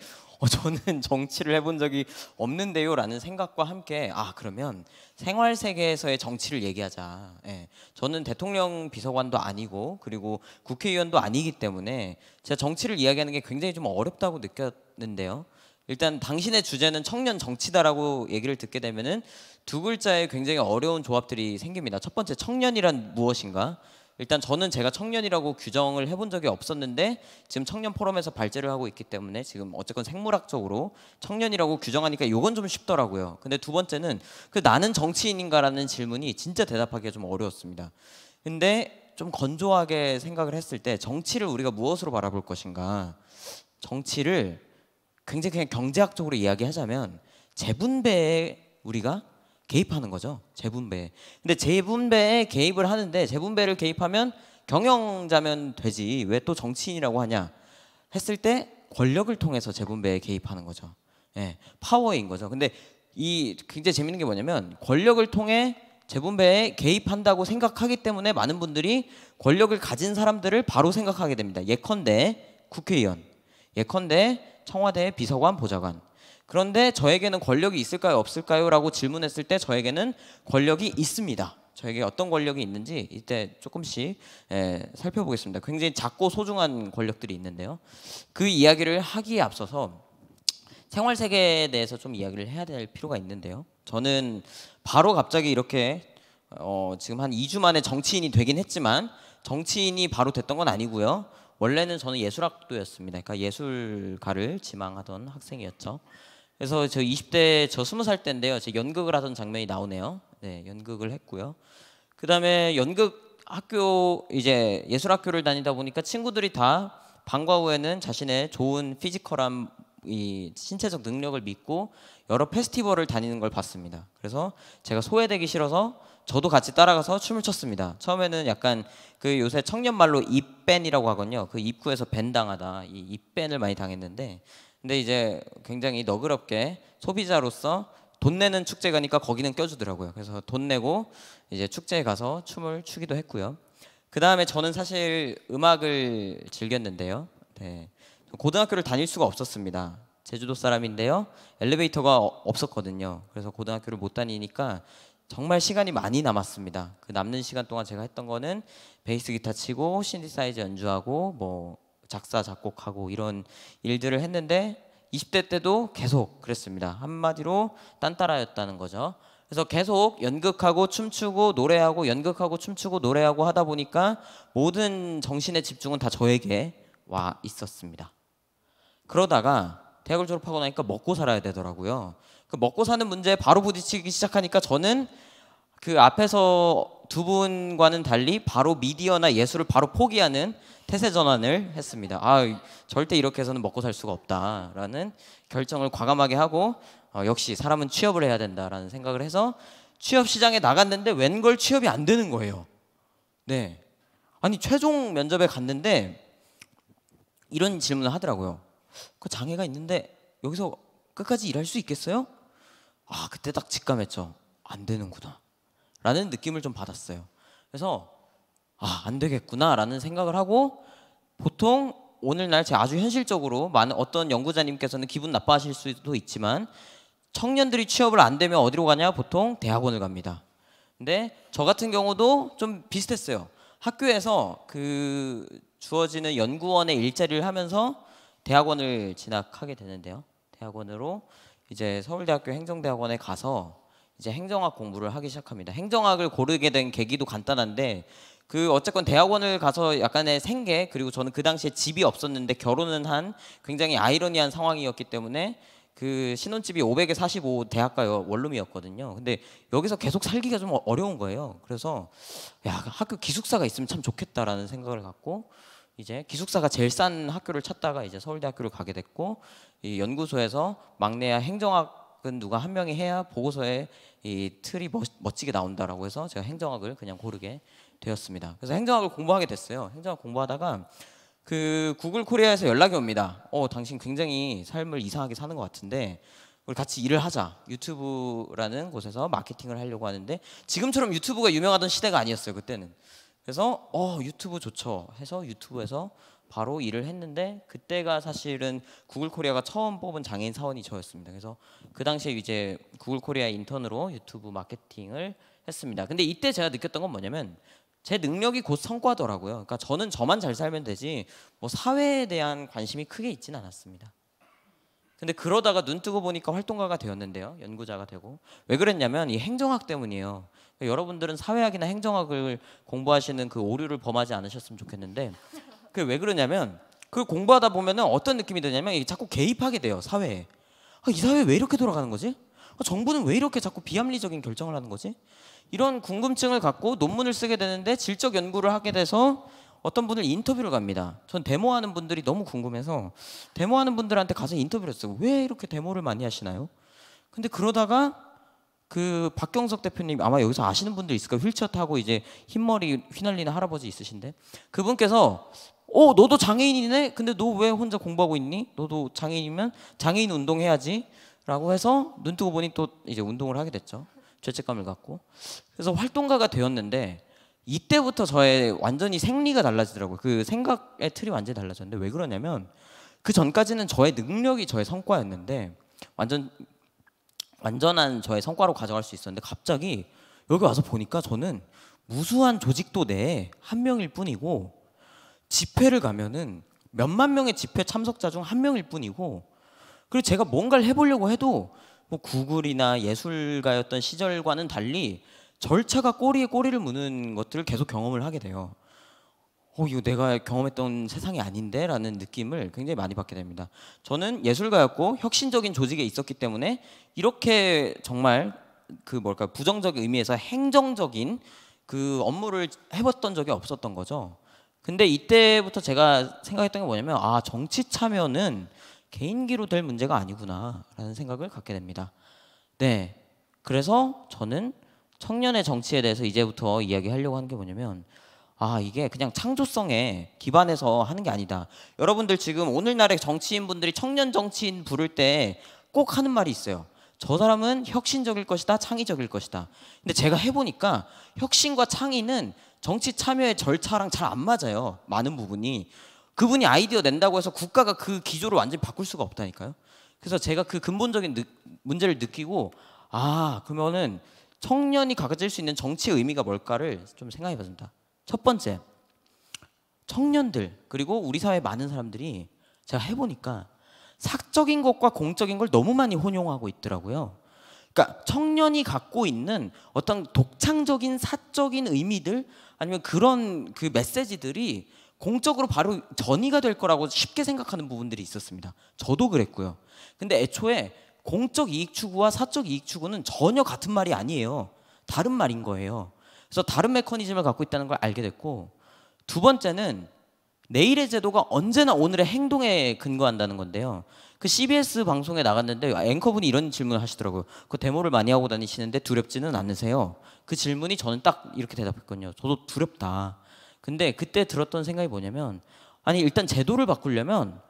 저는 정치를 해본 적이 없는데요 라는 생각과 함께 그러면 생활 세계에서의 정치를 얘기하자. 저는 대통령 비서관도 아니고 그리고 국회의원도 아니기 때문에 제가 정치를 이야기하는 게 굉장히 좀 어렵다고 느꼈는데요. 일단 당신의 주제는 청년 정치다라고 얘기를 듣게 되면은 두 글자에 굉장히 어려운 조합들이 생깁니다. 첫 번째, 청년이란 무엇인가? 일단 저는 제가 청년이라고 규정을 해본 적이 없었는데 지금 청년 포럼에서 발제를 하고 있기 때문에 지금 어쨌건 생물학적으로 청년이라고 규정하니까 이건 좀 쉽더라고요. 근데 두 번째는 나는 정치인인가라는 질문이 진짜 대답하기가 좀 어려웠습니다. 근데 좀 건조하게 생각을 했을 때 정치를 우리가 무엇으로 바라볼 것인가? 정치를 굉장히 그냥 경제학적으로 이야기하자면 재분배에 우리가 개입하는 거죠. 재분배. 근데 재분배에 개입을 하는데 재분배를 개입하면 경영자면 되지 왜 또 정치인이라고 하냐 했을 때 권력을 통해서 재분배에 개입하는 거죠. 파워인 거죠. 근데 이 굉장히 재밌는 게 뭐냐면 권력을 통해 재분배에 개입한다고 생각하기 때문에 많은 분들이 권력을 가진 사람들을 바로 생각하게 됩니다. 예컨대 국회의원, 예컨대 청와대 비서관, 보좌관. 그런데 저에게는 권력이 있을까요, 없을까요? 라고 질문했을 때 저에게는 권력이 있습니다. 저에게 어떤 권력이 있는지 이때 조금씩 살펴보겠습니다. 굉장히 작고 소중한 권력들이 있는데요. 그 이야기를 하기에 앞서서 생활세계에 대해서 좀 이야기를 해야 될 필요가 있는데요. 저는 바로 갑자기 이렇게 지금 한 2주 만에 정치인이 되긴 했지만 정치인이 바로 됐던 건 아니고요. 원래는 저는 예술학도였습니다. 그러니까 예술가를 지망하던 학생이었죠. 그래서 저 20대 저 20살 때인데요. 제 연극을 하던 장면이 나오네요. 네, 연극을 했고요. 그다음에 연극 학교 이제 예술학교를 다니다 보니까 친구들이 다 방과 후에는 자신의 좋은 피지컬한 이 신체적 능력을 믿고 여러 페스티벌을 다니는 걸 봤습니다. 그래서 제가 소외되기 싫어서 저도 같이 따라가서 춤을 췄습니다. 처음에는 약간 요새 청년 말로 입밴이라고 하거든요. 입구에서 밴 당하다 이 입밴을 많이 당했는데 근데 이제 굉장히 너그럽게 소비자로서 돈 내는 축제 가니까 거기는 껴주더라고요. 그래서 돈 내고 이제 축제에 가서 춤을 추기도 했고요. 그 다음에 저는 사실 음악을 즐겼는데요. 네. 고등학교를 다닐 수가 없었습니다. 제주도 사람인데요. 엘리베이터가 없었거든요. 그래서 고등학교를 못 다니니까 정말 시간이 많이 남았습니다. 그 남는 시간 동안 제가 했던 거는 베이스 기타 치고 신디사이저 연주하고 뭐 작사 작곡하고 이런 일들을 했는데 20대 때도 계속 그랬습니다. 한마디로 딴따라였다는 거죠. 그래서 계속 연극하고 춤추고 노래하고 연극하고 춤추고 노래하고 하다 보니까 모든 정신의 집중은 다 저에게 와 있었습니다. 그러다가 대학을 졸업하고 나니까 먹고 살아야 되더라고요. 그 먹고 사는 문제에 바로 부딪히기 시작하니까 저는 그 앞에서 두 분과는 달리 바로 미디어나 예술을 바로 포기하는 태세 전환을 했습니다. 절대 이렇게 해서는 먹고 살 수가 없다라는 결정을 과감하게 하고 역시 사람은 취업을 해야 된다라는 생각을 해서 취업 시장에 나갔는데 웬걸 취업이 안 되는 거예요. 네, 아니 최종 면접에 갔는데 이런 질문을 하더라고요. 그 장애가 있는데 여기서 끝까지 일할 수 있겠어요? 그때 딱 직감했죠. 안 되는구나 라는 느낌을 좀 받았어요. 그래서 안 되겠구나 라는 생각을 하고, 보통 오늘날 제가 아주 현실적으로 많은 어떤 연구자님께서는 기분 나빠하실 수도 있지만 청년들이 취업을 안 되면 어디로 가냐? 보통 대학원을 갑니다. 근데 저 같은 경우도 좀 비슷했어요. 학교에서 그 주어지는 연구원의 일자리를 하면서 대학원을 진학하게 되는데요. 대학원으로 이제 서울대학교 행정대학원에 가서 이제 행정학 공부를 하기 시작합니다. 행정학을 고르게 된 계기도 간단한데, 그 어쨌건 대학원을 가서 약간의 생계, 그리고 저는 그 당시에 집이 없었는데 결혼은 한 굉장히 아이러니한 상황이었기 때문에 그 신혼집이 500에 45 대학가 원룸이었거든요. 근데 여기서 계속 살기가 좀 어려운 거예요. 그래서 학교 기숙사가 있으면 참 좋겠다라는 생각을 갖고 이제 기숙사가 제일 싼 학교를 찾다가 이제 서울대학교를 가게 됐고, 이 연구소에서 막내야 행정학은 누가 한 명이 해야 보고서에 이 틀이 멋지게 나온다라고 해서 제가 행정학을 그냥 고르게 되었습니다. 그래서 행정학을 공부하게 됐어요. 행정학 공부하다가 그 구글 코리아에서 연락이 옵니다. 당신 굉장히 삶을 이상하게 사는 것 같은데 우리 같이 일을 하자. 유튜브라는 곳에서 마케팅을 하려고 하는데, 지금처럼 유튜브가 유명하던 시대가 아니었어요, 그때는. 그래서 유튜브 좋죠 해서 유튜브에서 바로 일을 했는데, 그때가 사실은 구글 코리아가 처음 뽑은 장애인 사원이 저였습니다. 그래서 그 당시에 이제 구글 코리아 인턴으로 유튜브 마케팅을 했습니다. 근데 이때 제가 느꼈던 건 뭐냐면 제 능력이 곧 성과더라고요. 그러니까 저는 저만 잘 살면 되지 뭐 사회에 대한 관심이 크게 있지는 않았습니다. 근데 그러다가 눈 뜨고 보니까 활동가가 되었는데요. 연구자가 되고. 왜 그랬냐면 이 행정학 때문이에요. 그러니까 여러분들은 사회학이나 행정학을 공부하시는 그 오류를 범하지 않으셨으면 좋겠는데, 그게 왜 그러냐면 그 공부하다 보면은 어떤 느낌이 드냐면 이게 자꾸 개입하게 돼요, 사회에. 이 사회 왜 이렇게 돌아가는 거지? 정부는 왜 이렇게 자꾸 비합리적인 결정을 하는 거지? 이런 궁금증을 갖고 논문을 쓰게 되는데, 질적 연구를 하게 돼서 어떤 분을 인터뷰를 갑니다. 전 데모하는 분들이 너무 궁금해서 데모하는 분들한테 가서 인터뷰를 했어요. 왜 이렇게 데모를 많이 하시나요? 근데 그러다가 그 박경석 대표님, 아마 여기서 아시는 분들 있을 거예요. 휠체어 타고 이제 흰머리 휘날리는 할아버지 있으신데, 그분께서 너도 장애인이네? 근데 너 왜 혼자 공부하고 있니? 너도 장애인이면 장애인 운동해야지 라고 해서 눈 뜨고 보니 또 이제 운동을 하게 됐죠. 죄책감을 갖고. 그래서 활동가가 되었는데 이때부터 저의 완전히 생리가 달라지더라고요. 그 생각의 틀이 완전히 달라졌는데, 왜 그러냐면 그 전까지는 저의 능력이 저의 성과였는데 완전한 저의 성과로 가져갈 수 있었는데, 갑자기 여기 와서 보니까 저는 무수한 조직도 내에 한 명일 뿐이고, 집회를 가면은 몇만 명의 집회 참석자 중 한 명일 뿐이고, 그리고 제가 뭔가를 해보려고 해도 뭐 구글이나 예술가였던 시절과는 달리 절차가 꼬리에 꼬리를 무는 것들을 계속 경험을 하게 돼요. 이거 내가 경험했던 세상이 아닌데? 라는 느낌을 굉장히 많이 받게 됩니다. 저는 예술가였고 혁신적인 조직에 있었기 때문에 이렇게 정말 부정적인 의미에서 행정적인 그 업무를 해봤던 적이 없었던 거죠. 근데 이때부터 제가 생각했던 게 뭐냐면 정치 참여는 개인기로 될 문제가 아니구나 라는 생각을 갖게 됩니다. 네, 그래서 저는 청년의 정치에 대해서 이제부터 이야기하려고 하는 게 뭐냐면 이게 그냥 창조성에 기반해서 하는 게 아니다. 여러분들 지금 오늘날의 정치인분들이 청년 정치인 부를 때 꼭 하는 말이 있어요. 저 사람은 혁신적일 것이다, 창의적일 것이다. 근데 제가 해보니까 혁신과 창의는 정치 참여의 절차랑 잘 안 맞아요. 많은 부분이. 그분이 아이디어 낸다고 해서 국가가 그 기조를 완전히 바꿀 수가 없다니까요. 그래서 제가 그 근본적인 문제를 느끼고 그러면은 청년이 가질 수 있는 정치의 의미가 뭘까를 좀 생각해 봤습니다. 첫 번째, 청년들 그리고 우리 사회 많은 사람들이 제가 해보니까 사적인 것과 공적인 걸 너무 많이 혼용하고 있더라고요. 그러니까 청년이 갖고 있는 어떤 독창적인 사적인 의미들 아니면 그런 그 메시지들이 공적으로 바로 전이가 될 거라고 쉽게 생각하는 부분들이 있었습니다. 저도 그랬고요. 근데 애초에 공적 이익 추구와 사적 이익 추구는 전혀 같은 말이 아니에요. 다른 말인 거예요. 그래서 다른 메커니즘을 갖고 있다는 걸 알게 됐고, 두 번째는 내일의 제도가 언제나 오늘의 행동에 근거한다는 건데요. 그 CBS 방송에 나갔는데 앵커분이 이런 질문을 하시더라고요. 그 데모를 많이 하고 다니시는데 두렵지는 않으세요? 그 질문이 저는 딱 이렇게 대답했거든요. 저도 두렵다. 근데 그때 들었던 생각이 뭐냐면, 아니 일단 제도를 바꾸려면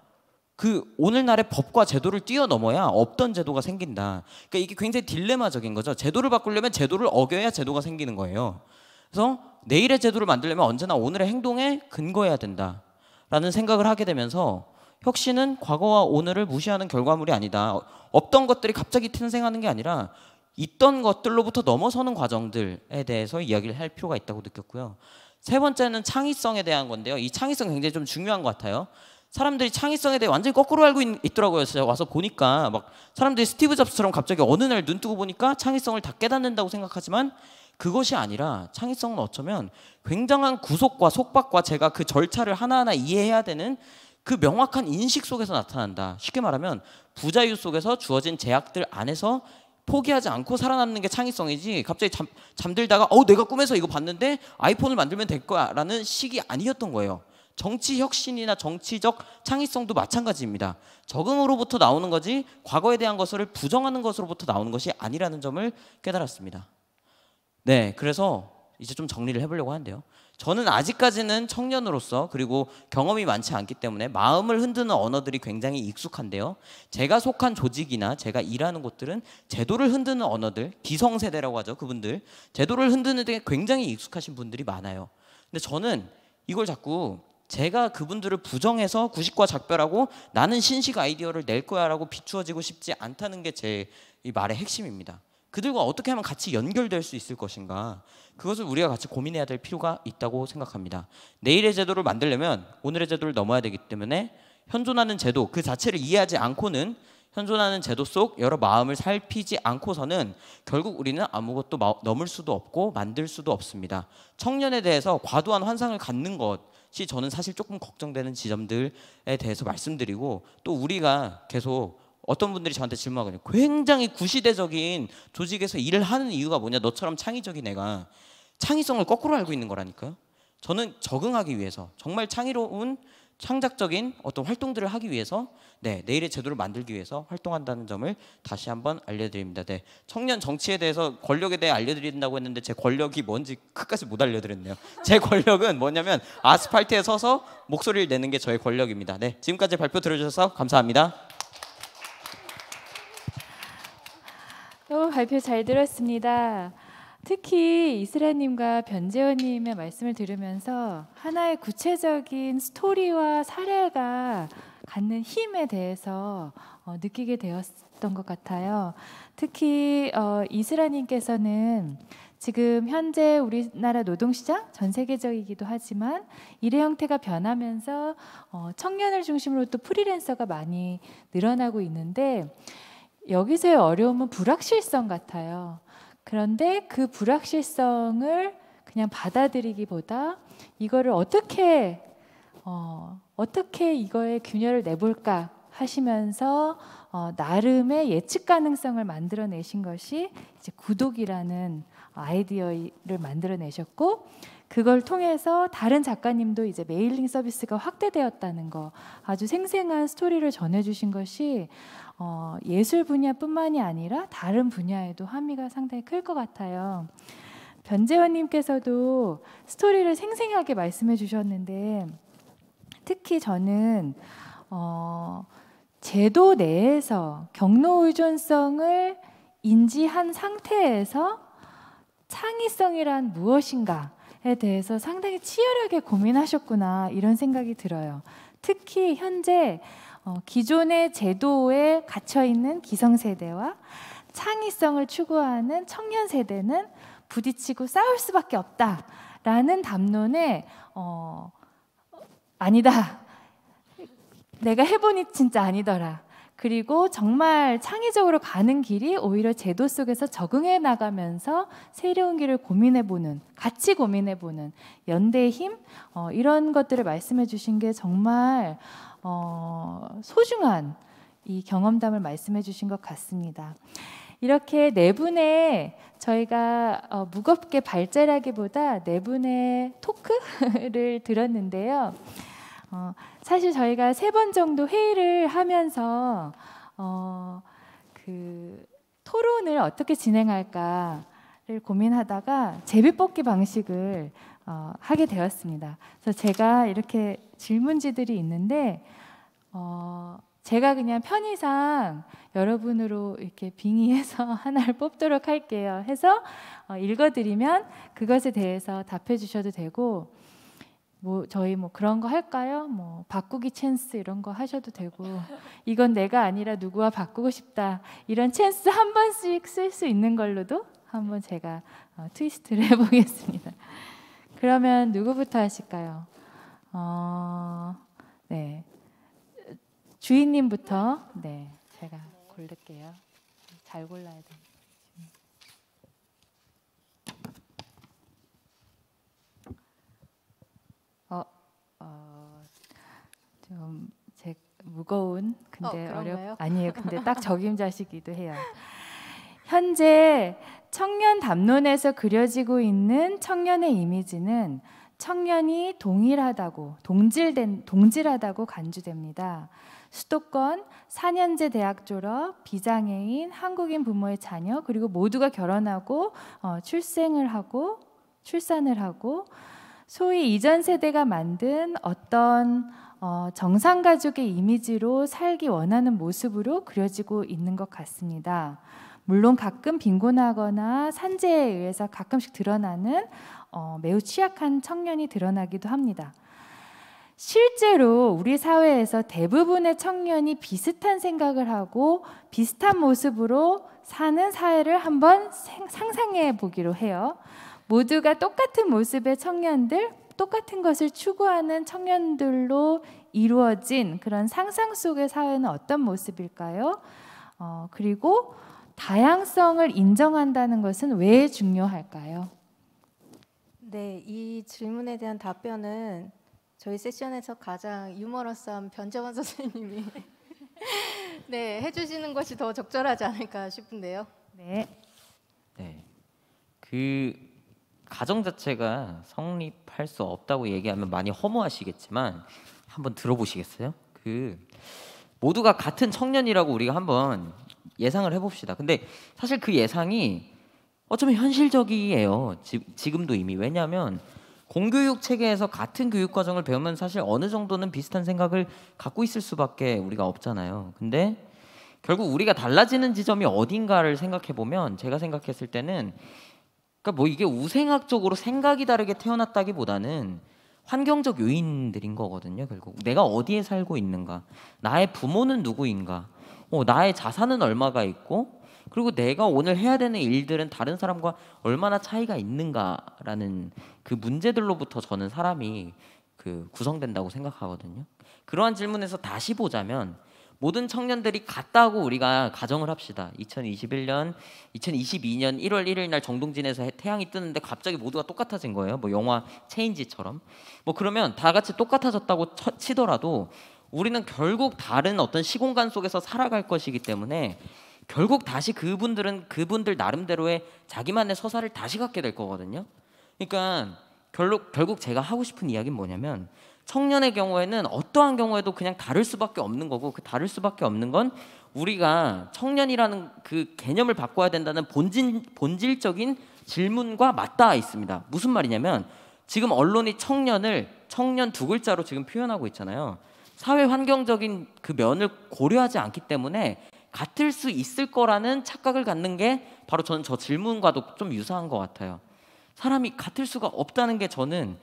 그 오늘날의 법과 제도를 뛰어넘어야 없던 제도가 생긴다. 그러니까 이게 굉장히 딜레마적인 거죠. 제도를 바꾸려면 제도를 어겨야 제도가 생기는 거예요. 그래서 내일의 제도를 만들려면 언제나 오늘의 행동에 근거해야 된다라는 생각을 하게 되면서, 혁신은 과거와 오늘을 무시하는 결과물이 아니다. 없던 것들이 갑자기 탄생하는 게 아니라 있던 것들로부터 넘어서는 과정들에 대해서 이야기를 할 필요가 있다고 느꼈고요. 세 번째는 창의성에 대한 건데요. 이 창의성 굉장히 좀 중요한 것 같아요. 사람들이 창의성에 대해 완전히 거꾸로 알고 있더라고요. 제가 와서 보니까 막 사람들이 스티브 잡스처럼 갑자기 어느 날 눈 뜨고 보니까 창의성을 다 깨닫는다고 생각하지만, 그것이 아니라 창의성은 어쩌면 굉장한 구속과 속박과 제가 그 절차를 하나하나 이해해야 되는 그 명확한 인식 속에서 나타난다. 쉽게 말하면 부자유 속에서 주어진 제약들 안에서 포기하지 않고 살아남는 게 창의성이지, 갑자기 잠들다가 내가 꿈에서 이거 봤는데 아이폰을 만들면 될 거야 라는 식이 아니었던 거예요. 정치 혁신이나 정치적 창의성도 마찬가지입니다. 적응으로부터 나오는 거지 과거에 대한 것을 부정하는 것으로부터 나오는 것이 아니라는 점을 깨달았습니다. 네, 그래서 이제 좀 정리를 해보려고 하는데요. 저는 아직까지는 청년으로서, 그리고 경험이 많지 않기 때문에 마음을 흔드는 언어들이 굉장히 익숙한데요. 제가 속한 조직이나 제가 일하는 곳들은 제도를 흔드는 언어들, 기성세대라고 하죠. 그분들 제도를 흔드는 데 굉장히 익숙하신 분들이 많아요. 근데 저는 이걸 자꾸 제가 그분들을 부정해서 구식과 작별하고 나는 신식 아이디어를 낼 거야 라고 비추어지고 싶지 않다는 게 제 이 말의 핵심입니다. 그들과 어떻게 하면 같이 연결될 수 있을 것인가, 그것을 우리가 같이 고민해야 될 필요가 있다고 생각합니다. 내일의 제도를 만들려면 오늘의 제도를 넘어야 되기 때문에 현존하는 제도 그 자체를 이해하지 않고는, 현존하는 제도 속 여러 마음을 살피지 않고서는 결국 우리는 아무것도 넘을 수도 없고 만들 수도 없습니다. 청년에 대해서 과도한 환상을 갖는 것이 저는 사실 조금 걱정되는 지점들에 대해서 말씀드리고, 또 우리가 계속 어떤 분들이 저한테 질문하거든요. 굉장히 구시대적인 조직에서 일을 하는 이유가 뭐냐, 너처럼 창의적인 애가. 창의성을 거꾸로 알고 있는 거라니까요. 저는 적응하기 위해서, 정말 창의로운 창작적인 어떤 활동들을 하기 위해서, 내일의 제도를 만들기 위해서 활동한다는 점을 다시 한번 알려드립니다. 청년 정치에 대해서, 권력에 대해 알려드린다고 했는데 제 권력이 뭔지 끝까지 못 알려드렸네요. 제 권력은 뭐냐면 아스팔트에 서서 목소리를 내는 게 저의 권력입니다. 지금까지 발표 들어주셔서 감사합니다. 발표 잘 들었습니다. 특히 이스라님과 변재원님의 말씀을 들으면서 하나의 구체적인 스토리와 사례가 갖는 힘에 대해서 느끼게 되었던 것 같아요. 특히 이스라님께서는 지금 현재 우리나라 노동시장 전 세계적이기도 하지만 일의 형태가 변하면서 청년을 중심으로 또 프리랜서가 많이 늘어나고 있는데, 여기서의 어려움은 불확실성 같아요. 그런데 그 불확실성을 그냥 받아들이기보다 이거를 어떻게 이거의 균열을 내볼까 하시면서 나름의 예측 가능성을 만들어내신 것이 이제 구독이라는 아이디어를 만들어내셨고, 그걸 통해서 다른 작가님도 이제 메일링 서비스가 확대되었다는 거, 아주 생생한 스토리를 전해주신 것이 예술 분야뿐만이 아니라 다른 분야에도 함의가 상당히 클 것 같아요. 변재원님께서도 스토리를 생생하게 말씀해 주셨는데, 특히 저는 제도 내에서 경로 의존성을 인지한 상태에서 창의성이란 무엇인가에 대해서 상당히 치열하게 고민하셨구나, 이런 생각이 들어요. 특히 현재 기존의 제도에 갇혀있는 기성세대와 창의성을 추구하는 청년세대는 부딪히고 싸울 수밖에 없다라는 담론에 아니다. 내가 해보니 진짜 아니더라. 그리고 정말 창의적으로 가는 길이 오히려 제도 속에서 적응해 나가면서 새로운 길을 고민해보는, 같이 고민해보는 연대의 힘, 이런 것들을 말씀해 주신 게 정말 소중한 이 경험담을 말씀해 주신 것 같습니다. 이렇게 네 분의 저희가 무겁게 발제라기보다 네 분의 토크를 들었는데요. 사실 저희가 3번 정도 회의를 하면서 그 토론을 어떻게 진행할까를 고민하다가 제비뽑기 방식을 하게 되었습니다. 그래서 제가 이렇게 질문지들이 있는데 제가 그냥 편의상 여러분으로 이렇게 빙의해서 하나를 뽑도록 할게요. 해서 읽어드리면 그것에 대해서 답해 주셔도 되고, 저희 그런 거 할까요? 바꾸기 찬스 이런 거 하셔도 되고, 이건 내가 아니라 누구와 바꾸고 싶다, 이런 찬스 한 번씩 쓸 수 있는 걸로도 한번 제가 트위스트를 해보겠습니다. 그러면 누구부터 하실까요? 네, 주인님부터. 네, 제가 고를게요. 잘 골라야 돼요. 좀 무거운, 근데 그런가요? 아니에요. 근데 딱 적임자시기도 해요. 현재 청년 담론에서 그려지고 있는 청년의 이미지는 청년이 동질하다고 간주됩니다. 수도권, 4년제 대학 졸업, 비장애인, 한국인 부모의 자녀, 그리고 모두가 결혼하고 출산을 하고 소위 이전 세대가 만든 어떤 정상가족의 이미지로 살기 원하는 모습으로 그려지고 있는 것 같습니다. 물론 가끔 빈곤하거나 산재에 의해서 가끔씩 드러나는 매우 취약한 청년이 드러나기도 합니다. 실제로 우리 사회에서 대부분의 청년이 비슷한 생각을 하고 비슷한 모습으로 사는 사회를 한번 상상해 보기로 해요. 모두가 똑같은 모습의 청년들, 똑같은 것을 추구하는 청년들로 이루어진 그런 상상 속의 사회는 어떤 모습일까요? 그리고 다양성을 인정한다는 것은 왜 중요할까요? 네, 이 질문에 대한 답변은 저희 세션에서 가장 유머러스한 변재원 선생님이 네, 해주시는 것이 더 적절하지 않을까 싶은데요. 네. 네. 그 가정 자체가 성립할 수 없다고 얘기하면 많이 허무하시겠지만 한번 들어보시겠어요? 모두가 같은 청년이라고 우리가 한번 예상을 해봅시다. 근데 사실 그 예상이 어쩌면 현실적이에요. 지금도 이미. 왜냐하면 공교육 체계에서 같은 교육 과정을 배우면 사실 어느 정도는 비슷한 생각을 갖고 있을 수밖에 우리가 없잖아요. 근데 결국 우리가 달라지는 지점이 어딘가를 생각해 보면, 제가 생각했을 때는 그러니까 이게 우생학적으로 생각이 다르게 태어났다기보다는 환경적 요인들인 거거든요. 결국 내가 어디에 살고 있는가, 나의 부모는 누구인가, 나의 자산은 얼마가 있고, 그리고 내가 오늘 해야 되는 일들은 다른 사람과 얼마나 차이가 있는가라는 그 문제들로부터 저는 사람이 구성된다고 생각하거든요. 그러한 질문에서 다시 보자면 모든 청년들이 같다고 우리가 가정을 합시다. 2022년 1월 1일 날 정동진에서 태양이 뜨는데 갑자기 모두가 똑같아진 거예요. 영화 체인지처럼. 그러면 다 같이 똑같아졌다고 치더라도 우리는 결국 다른 어떤 시공간 속에서 살아갈 것이기 때문에 결국 다시 그분들 나름대로의 자기만의 서사를 다시 갖게 될 거거든요. 그러니까 결국 제가 하고 싶은 이야기는 뭐냐면, 청년의 경우에는 어떠한 경우에도 그냥 다를 수밖에 없는 거고, 그 다를 수밖에 없는 건 우리가 청년이라는 그 개념을 바꿔야 된다는 본질적인 질문과 맞닿아 있습니다. 무슨 말이냐면, 지금 언론이 청년 두 글자로 지금 표현하고 있잖아요. 사회 환경적인 그 면을 고려하지 않기 때문에 같을 수 있을 거라는 착각을 갖는 게 바로 저는 저 질문과도 좀 유사한 것 같아요. 사람이 같을 수가 없다는 게 저는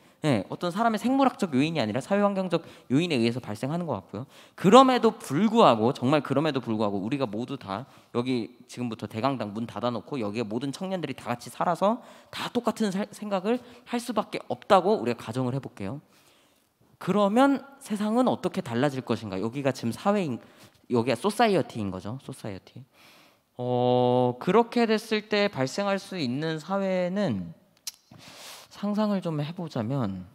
어떤 사람의 생물학적 요인이 아니라 사회환경적 요인에 의해서 발생하는 것 같고요. 그럼에도 불구하고 우리가 모두 다 여기 지금부터 대강당 문 닫아놓고 여기에 모든 청년들이 다 같이 살아서 다 똑같은 생각을 할 수밖에 없다고 우리가 가정을 해볼게요. 그러면 세상은 어떻게 달라질 것인가? 여기가 지금 사회인, 여기가 소사이어티인 거죠. 소사이어티. 그렇게 됐을 때 발생할 수 있는 사회는 상상을 좀 해보자면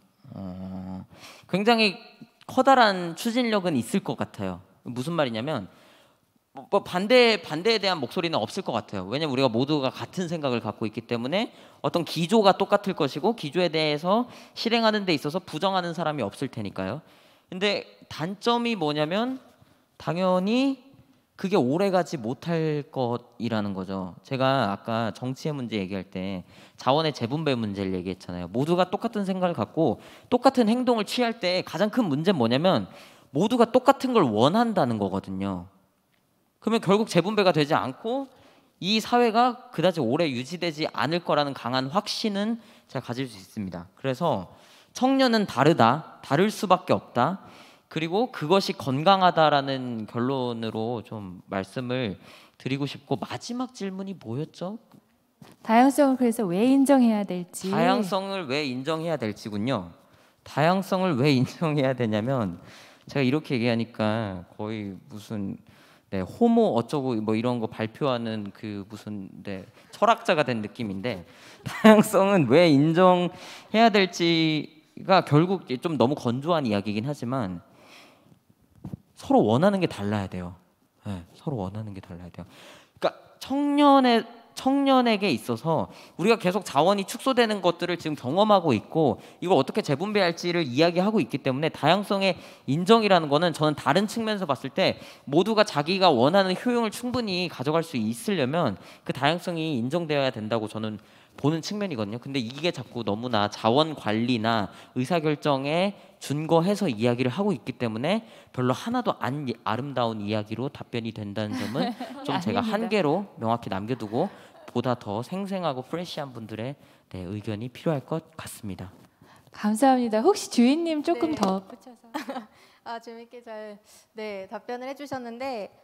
굉장히 커다란 추진력은 있을 것 같아요. 무슨 말이냐면 반대에 대한 목소리는 없을 것 같아요. 왜냐면 우리가 모두가 같은 생각을 갖고 있기 때문에 어떤 기조가 똑같을 것이고 기조에 대해서 실행하는 데 있어서 부정하는 사람이 없을 테니까요. 근데 단점이 뭐냐면 당연히 그게 오래가지 못할 것이라는 거죠. 제가 아까 정치의 문제 얘기할 때 자원의 재분배 문제를 얘기했잖아요. 모두가 똑같은 생각을 갖고 똑같은 행동을 취할 때 가장 큰 문제는 뭐냐면 모두가 똑같은 걸 원한다는 거거든요. 그러면 결국 재분배가 되지 않고 이 사회가 그다지 오래 유지되지 않을 거라는 강한 확신은 제가 가질 수 있습니다. 그래서 청년은 다를 수밖에 없다. 그리고 그것이 건강하다라는 결론으로 좀 말씀을 드리고 싶고, 마지막 질문이 뭐였죠? 다양성을 그래서 왜 인정해야 될지. 다양성을 왜 인정해야 될지군요. 다양성을 왜 인정해야 되냐면 제가 이렇게 얘기하니까 거의 무슨 호모 어쩌고 뭐 이런 거 발표하는 그 무슨 철학자가 된 느낌인데, 다양성은 왜 인정해야 될지가 결국 좀 너무 건조한 이야기이긴 하지만 서로 원하는 게 달라야 돼요. 네, 서로 원하는 게 달라야 돼요. 그러니까 청년에게 있어서 우리가 계속 자원이 축소되는 것들을 지금 경험하고 있고 이걸 어떻게 재분배할지를 이야기하고 있기 때문에 다양성의 인정이라는 거는 저는 다른 측면에서 봤을 때 모두가 자기가 원하는 효용을 충분히 가져갈 수 있으려면 그 다양성이 인정되어야 된다고 저는 보는 측면이거든요. 근데 이게 자꾸 너무나 자원 관리나 의사결정에 준거해서 이야기를 하고 있기 때문에 별로 하나도 안 아름다운 이야기로 답변이 된다는 점은 좀 제가 한계로 명확히 남겨두고 보다 더 생생하고 프레시한 분들의 의견이 필요할 것 같습니다. 감사합니다. 혹시 주인님 조금 네. 더 붙여서. 재밌게 잘 답변을 해주셨는데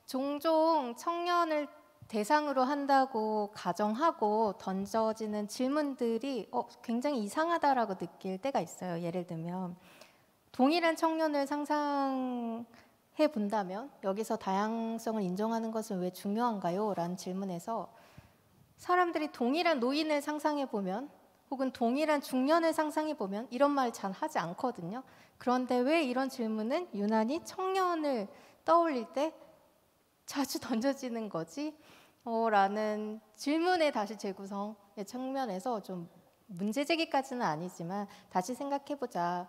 종종 청년을 대상으로 한다고 가정하고 던져지는 질문들이 굉장히 이상하다라고 느낄 때가 있어요. 예를 들면 동일한 청년을 상상해 본다면 여기서 다양성을 인정하는 것은 왜 중요한가요? 라는 질문에서 사람들이 동일한 노인을 상상해 보면 혹은 동일한 중년을 상상해 보면 이런 말 잘 하지 않거든요. 그런데 왜 이런 질문은 유난히 청년을 떠올릴 때 자주 던져지는 거지? 라는 질문의 다시 재구성의 측면에서 좀 문제 제기까지는 아니지만 다시 생각해보자.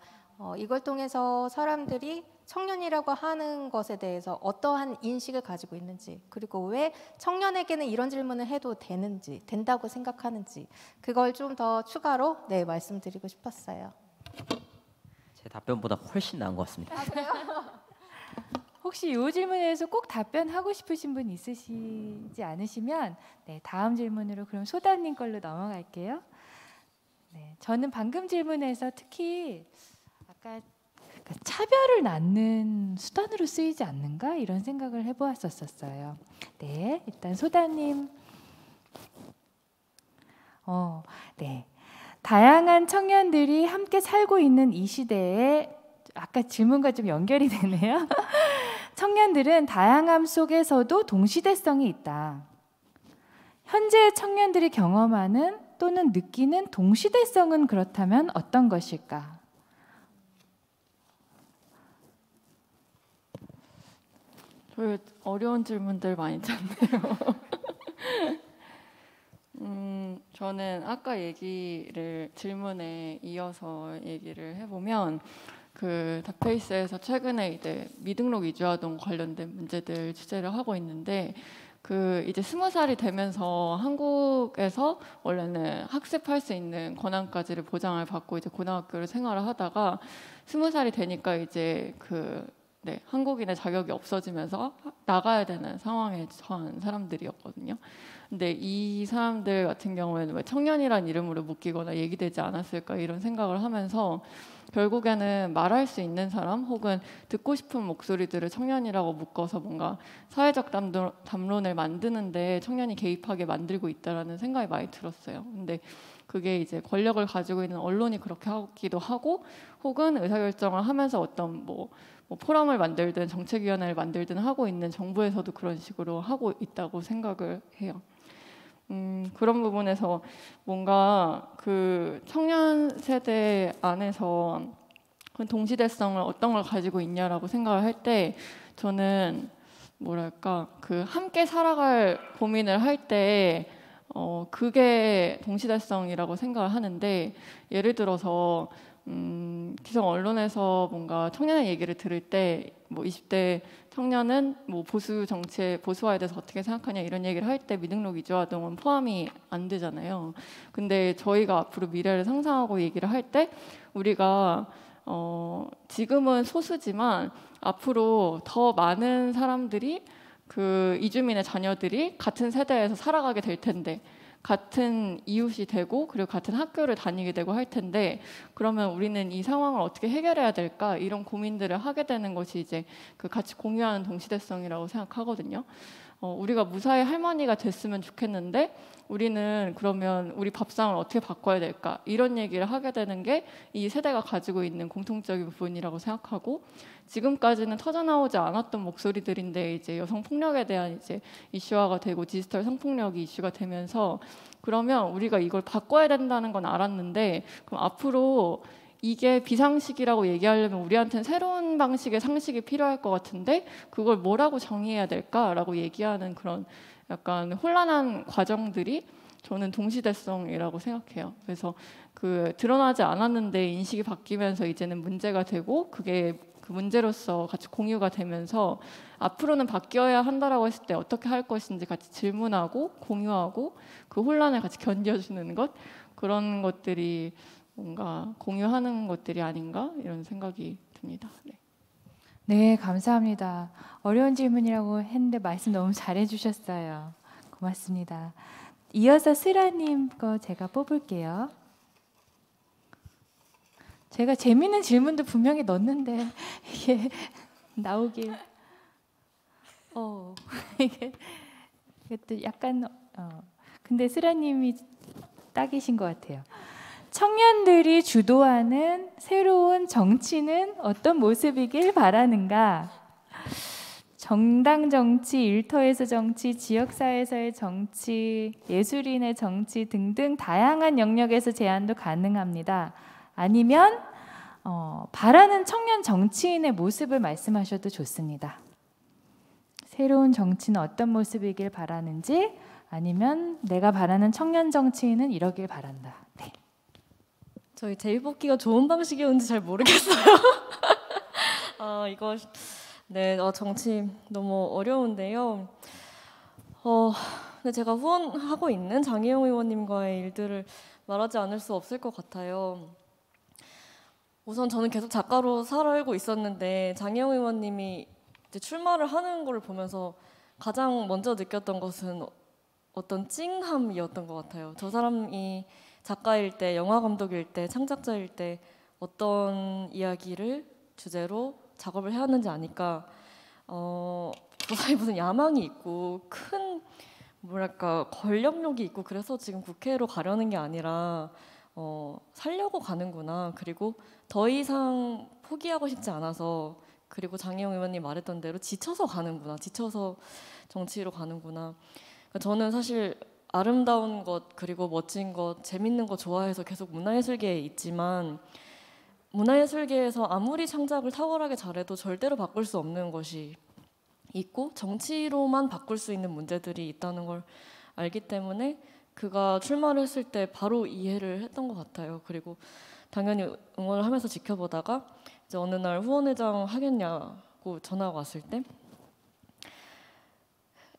이걸 통해서 사람들이 청년이라고 하는 것에 대해서 어떠한 인식을 가지고 있는지, 그리고 왜 청년에게는 이런 질문을 해도 된다고 생각하는지, 그걸 좀 더 추가로 말씀드리고 싶었어요. 제 답변보다 훨씬 나은 것 같습니다. 혹시 이 질문에 대해서 꼭 답변하고 싶으신 분 있으시지 않으시면 다음 질문으로 그럼 소다님 걸로 넘어갈게요. 저는 방금 질문에서 특히 아까 차별을 낳는 수단으로 쓰이지 않는가 이런 생각을 해보았었어요. 일단 소다님. 다양한 청년들이 함께 살고 있는 이 시대에 아까 질문과 좀 연결이 되네요. 청년들은 다양함 속에서도 동시대성이 있다. 현재 청년들이 경험하는 또는 느끼는 동시대성은 그렇다면 어떤 것일까? 어려운 질문들 많이 짰네요. 저는 아까 질문에 이어서 얘기를 해보면 그 다페이스에서 최근에 이제 미등록 이주아동 관련된 문제들 취재를 하고 있는데 그 이제 20살이 되면서 한국에서 원래는 학습할 수 있는 권한까지를 보장을 받고 이제 고등학교를 생활을 하다가 20살이 되니까 이제 한국인의 자격이 없어지면서 나가야 되는 상황에 처한 사람들이었거든요. 근데 이 사람들 같은 경우에는 왜 청년이란 이름으로 묶이거나 얘기되지 않았을까 이런 생각을 하면서 결국에는 말할 수 있는 사람 혹은 듣고 싶은 목소리들을 청년이라고 묶어서 뭔가 사회적 담론을 만드는데 청년이 개입하게 만들고 있다라는 생각이 많이 들었어요. 근데 그게 이제 권력을 가지고 있는 언론이 그렇게 하기도 하고 혹은 의사결정을 하면서 어떤 뭐 포럼을 만들든 정책위원회를 만들든 하고 있는 정부에서도 그런 식으로 하고 있다고 생각을 해요. 그런 부분에서 뭔가 그 청년 세대 안에서 그 동시대성을 어떤 걸 가지고 있냐라고 생각을 할 때 저는 뭐랄까 그 함께 살아갈 고민을 할 때 그게 동시대성이라고 생각을 하는데 예를 들어서 기성 언론에서 뭔가 청년의 얘기를 들을 때 뭐 20대 청년은 뭐 보수 정치에 보수화에 대해서 어떻게 생각하냐 이런 얘기를 할 때 미등록 이주화동은 포함이 안 되잖아요. 근데 저희가 앞으로 미래를 상상하고 얘기를 할 때 우리가 지금은 소수지만 앞으로 더 많은 사람들이 그 이주민의 자녀들이 같은 세대에서 살아가게 될 텐데 같은 이웃이 되고 그리고 같은 학교를 다니게 되고 할 텐데 그러면 우리는 이 상황을 어떻게 해결해야 될까 이런 고민들을 하게 되는 것이 이제 그 같이 공유하는 동시대성이라고 생각하거든요. 우리가 무사히 할머니가 됐으면 좋겠는데 우리는 그러면 우리 밥상을 어떻게 바꿔야 될까 이런 얘기를 하게 되는 게 이 세대가 가지고 있는 공통적인 부분이라고 생각하고 지금까지는 터져나오지 않았던 목소리들인데 이제 여성 폭력에 대한 이제 이슈화가 되고 디지털 성폭력이 이슈가 되면서 그러면 우리가 이걸 바꿔야 된다는 건 알았는데 그럼 앞으로 이게 비상식이라고 얘기하려면 우리한테는 새로운 방식의 상식이 필요할 것 같은데 그걸 뭐라고 정의해야 될까라고 얘기하는 그런 약간 혼란한 과정들이 저는 동시대성이라고 생각해요. 그래서 그 드러나지 않았는데 인식이 바뀌면서 이제는 문제가 되고 그게 그 문제로서 같이 공유가 되면서 앞으로는 바뀌어야 한다라고 했을 때 어떻게 할 것인지 같이 질문하고 공유하고 그 혼란을 같이 견뎌주는 것 그런 것들이 뭔가 공유하는 것들이 아닌가 이런 생각이 듭니다. 네. 네, 감사합니다. 어려운 질문이라고 했는데 말씀 너무 잘해주셨어요. 고맙습니다. 이어서 슬아님 거 제가 뽑을게요. 제가 재밌는 질문도 분명히 넣었는데 이게 나오길 이게 또 약간 근데 슬아님이 딱이신 것 같아요. 청년들이 주도하는 새로운 정치는 어떤 모습이길 바라는가? 정당 정치, 일터에서 정치, 지역사회에서의 정치, 예술인의 정치 등등 다양한 영역에서 제안도 가능합니다. 아니면 바라는 청년 정치인의 모습을 말씀하셔도 좋습니다. 새로운 정치는 어떤 모습이길 바라는지 아니면 내가 바라는 청년 정치인은 이러길 바란다. 네. 저희 제비 뽑기가 좋은 방식이었는지 잘 모르겠어요. 이거 네, 정치 너무 어려운데요. 근데 제가 후원하고 있는 장혜영 의원님과의 일들을 말하지 않을 수 없을 것 같아요. 우선 저는 계속 작가로 살아오고 있었는데 장혜영 의원님이 이제 출마를 하는 걸 보면서 가장 먼저 느꼈던 것은 어떤 찡함이었던 것 같아요. 저 사람이 작가일 때, 영화 감독일 때, 창작자일 때 어떤 이야기를 주제로 작업을 해왔는지 아니까 저 사람이 무슨 야망이 있고 큰 뭐랄까 권력욕이 있고 그래서 지금 국회로 가려는 게 아니라 살려고 가는구나. 그리고 더 이상 포기하고 싶지 않아서 그리고 장혜영 의원님 말했던 대로 지쳐서 가는구나. 지쳐서 정치로 가는구나. 그러니까 저는 사실 아름다운 것 그리고 멋진 것 재밌는 거 좋아해서 계속 문화예술계에 있지만 문화예술계에서 아무리 창작을 탁월하게 잘해도 절대로 바꿀 수 없는 것이 있고 정치로만 바꿀 수 있는 문제들이 있다는 걸 알기 때문에 그가 출마를 했을 때 바로 이해를 했던 것 같아요. 그리고 당연히 응원을 하면서 지켜보다가 이제 어느 날 후원회장 하겠냐고 전화가 왔을 때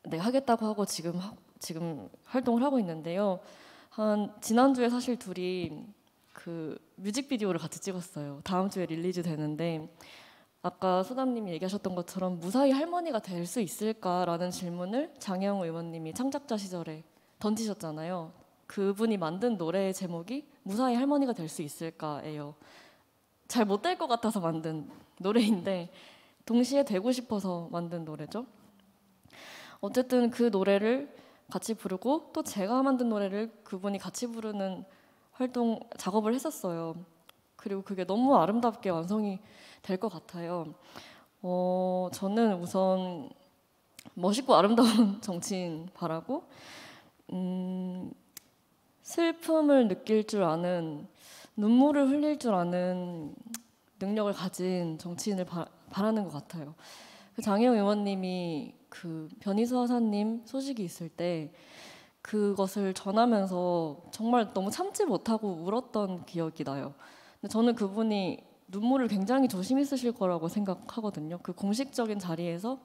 네, 하겠다고 하고 지금 활동을 하고 있는데요. 한 지난주에 사실 둘이 그 뮤직비디오를 같이 찍었어요. 다음 주에 릴리즈 되는데 아까 소담님이 얘기하셨던 것처럼 무사히 할머니가 될 수 있을까라는 질문을 장혜영 의원님이 창작자 시절에 던지셨잖아요. 그분이 만든 노래의 제목이 무사히 할머니가 될 수 있을까예요. 잘 못 될 것 같아서 만든 노래인데 동시에 되고 싶어서 만든 노래죠. 어쨌든 그 노래를 같이 부르고 또 제가 만든 노래를 그분이 같이 부르는 활동 작업을 했었어요. 그리고 그게 너무 아름답게 완성이 될 것 같아요. 저는 우선 멋있고 아름다운 정치인 바라고 슬픔을 느낄 줄 아는, 눈물을 흘릴 줄 아는 능력을 가진 정치인을 바라는 것 같아요. 그 장혜영 의원님이 그 변희수 하사님 소식이 있을 때 그것을 전하면서 정말 너무 참지 못하고 울었던 기억이 나요. 근데 저는 그분이 눈물을 굉장히 조심히 쓰실 거라고 생각하거든요. 그 공식적인 자리에서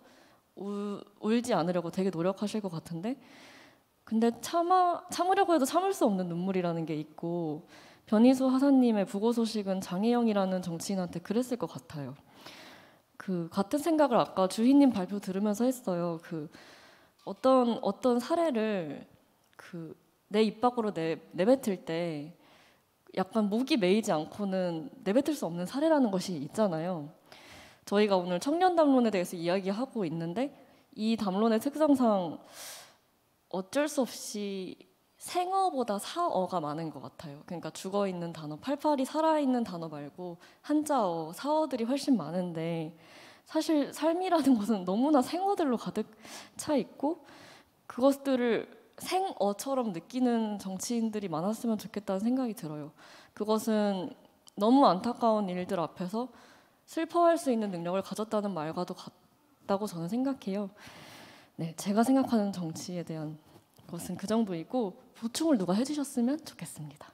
울지 않으려고 되게 노력하실 것 같은데, 근데 참으려고 해도 참을 수 없는 눈물이라는 게 있고, 변희수 하사님의 부고 소식은 장혜영이라는 정치인한테 그랬을 것 같아요. 그 같은 생각을 아까 주희님 발표 들으면서 했어요. 그 어떤 사례를 그 내 입 밖으로 내뱉을 때 약간 목이 메이지 않고는 내뱉을 수 없는 사례라는 것이 있잖아요. 저희가 오늘 청년 담론에 대해서 이야기하고 있는데 이 담론의 특성상 어쩔 수 없이 생어보다 사어가 많은 것 같아요. 그러니까 죽어있는 단어, 팔팔이 살아있는 단어 말고 한자어, 사어들이 훨씬 많은데 사실 삶이라는 것은 너무나 생어들로 가득 차 있고 그것들을 생어처럼 느끼는 정치인들이 많았으면 좋겠다는 생각이 들어요. 그것은 너무 안타까운 일들 앞에서 슬퍼할 수 있는 능력을 가졌다는 말과도 같다고 저는 생각해요. 네, 제가 생각하는 정치에 대한 것은 그 정도이고 보충을 누가 해주셨으면 좋겠습니다.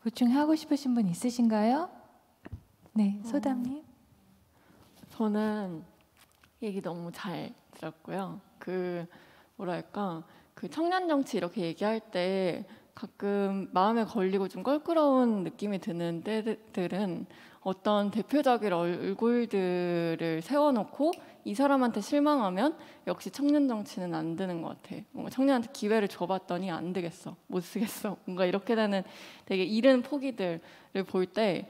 보충하고 싶으신 분 있으신가요? 네, 소담님. 저는 얘기 너무 잘 들었고요. 그 뭐랄까 그 청년 정치 이렇게 얘기할 때 가끔 마음에 걸리고 좀 껄끄러운 느낌이 드는 때들은 어떤 대표적인 얼굴들을 세워놓고 이 사람한테 실망하면 역시 청년 정치는 안 되는 것 같아. 뭔가 청년한테 기회를 줘봤더니 안 되겠어, 못 쓰겠어. 뭔가 이렇게 되는 되게 이른 포기들을 볼 때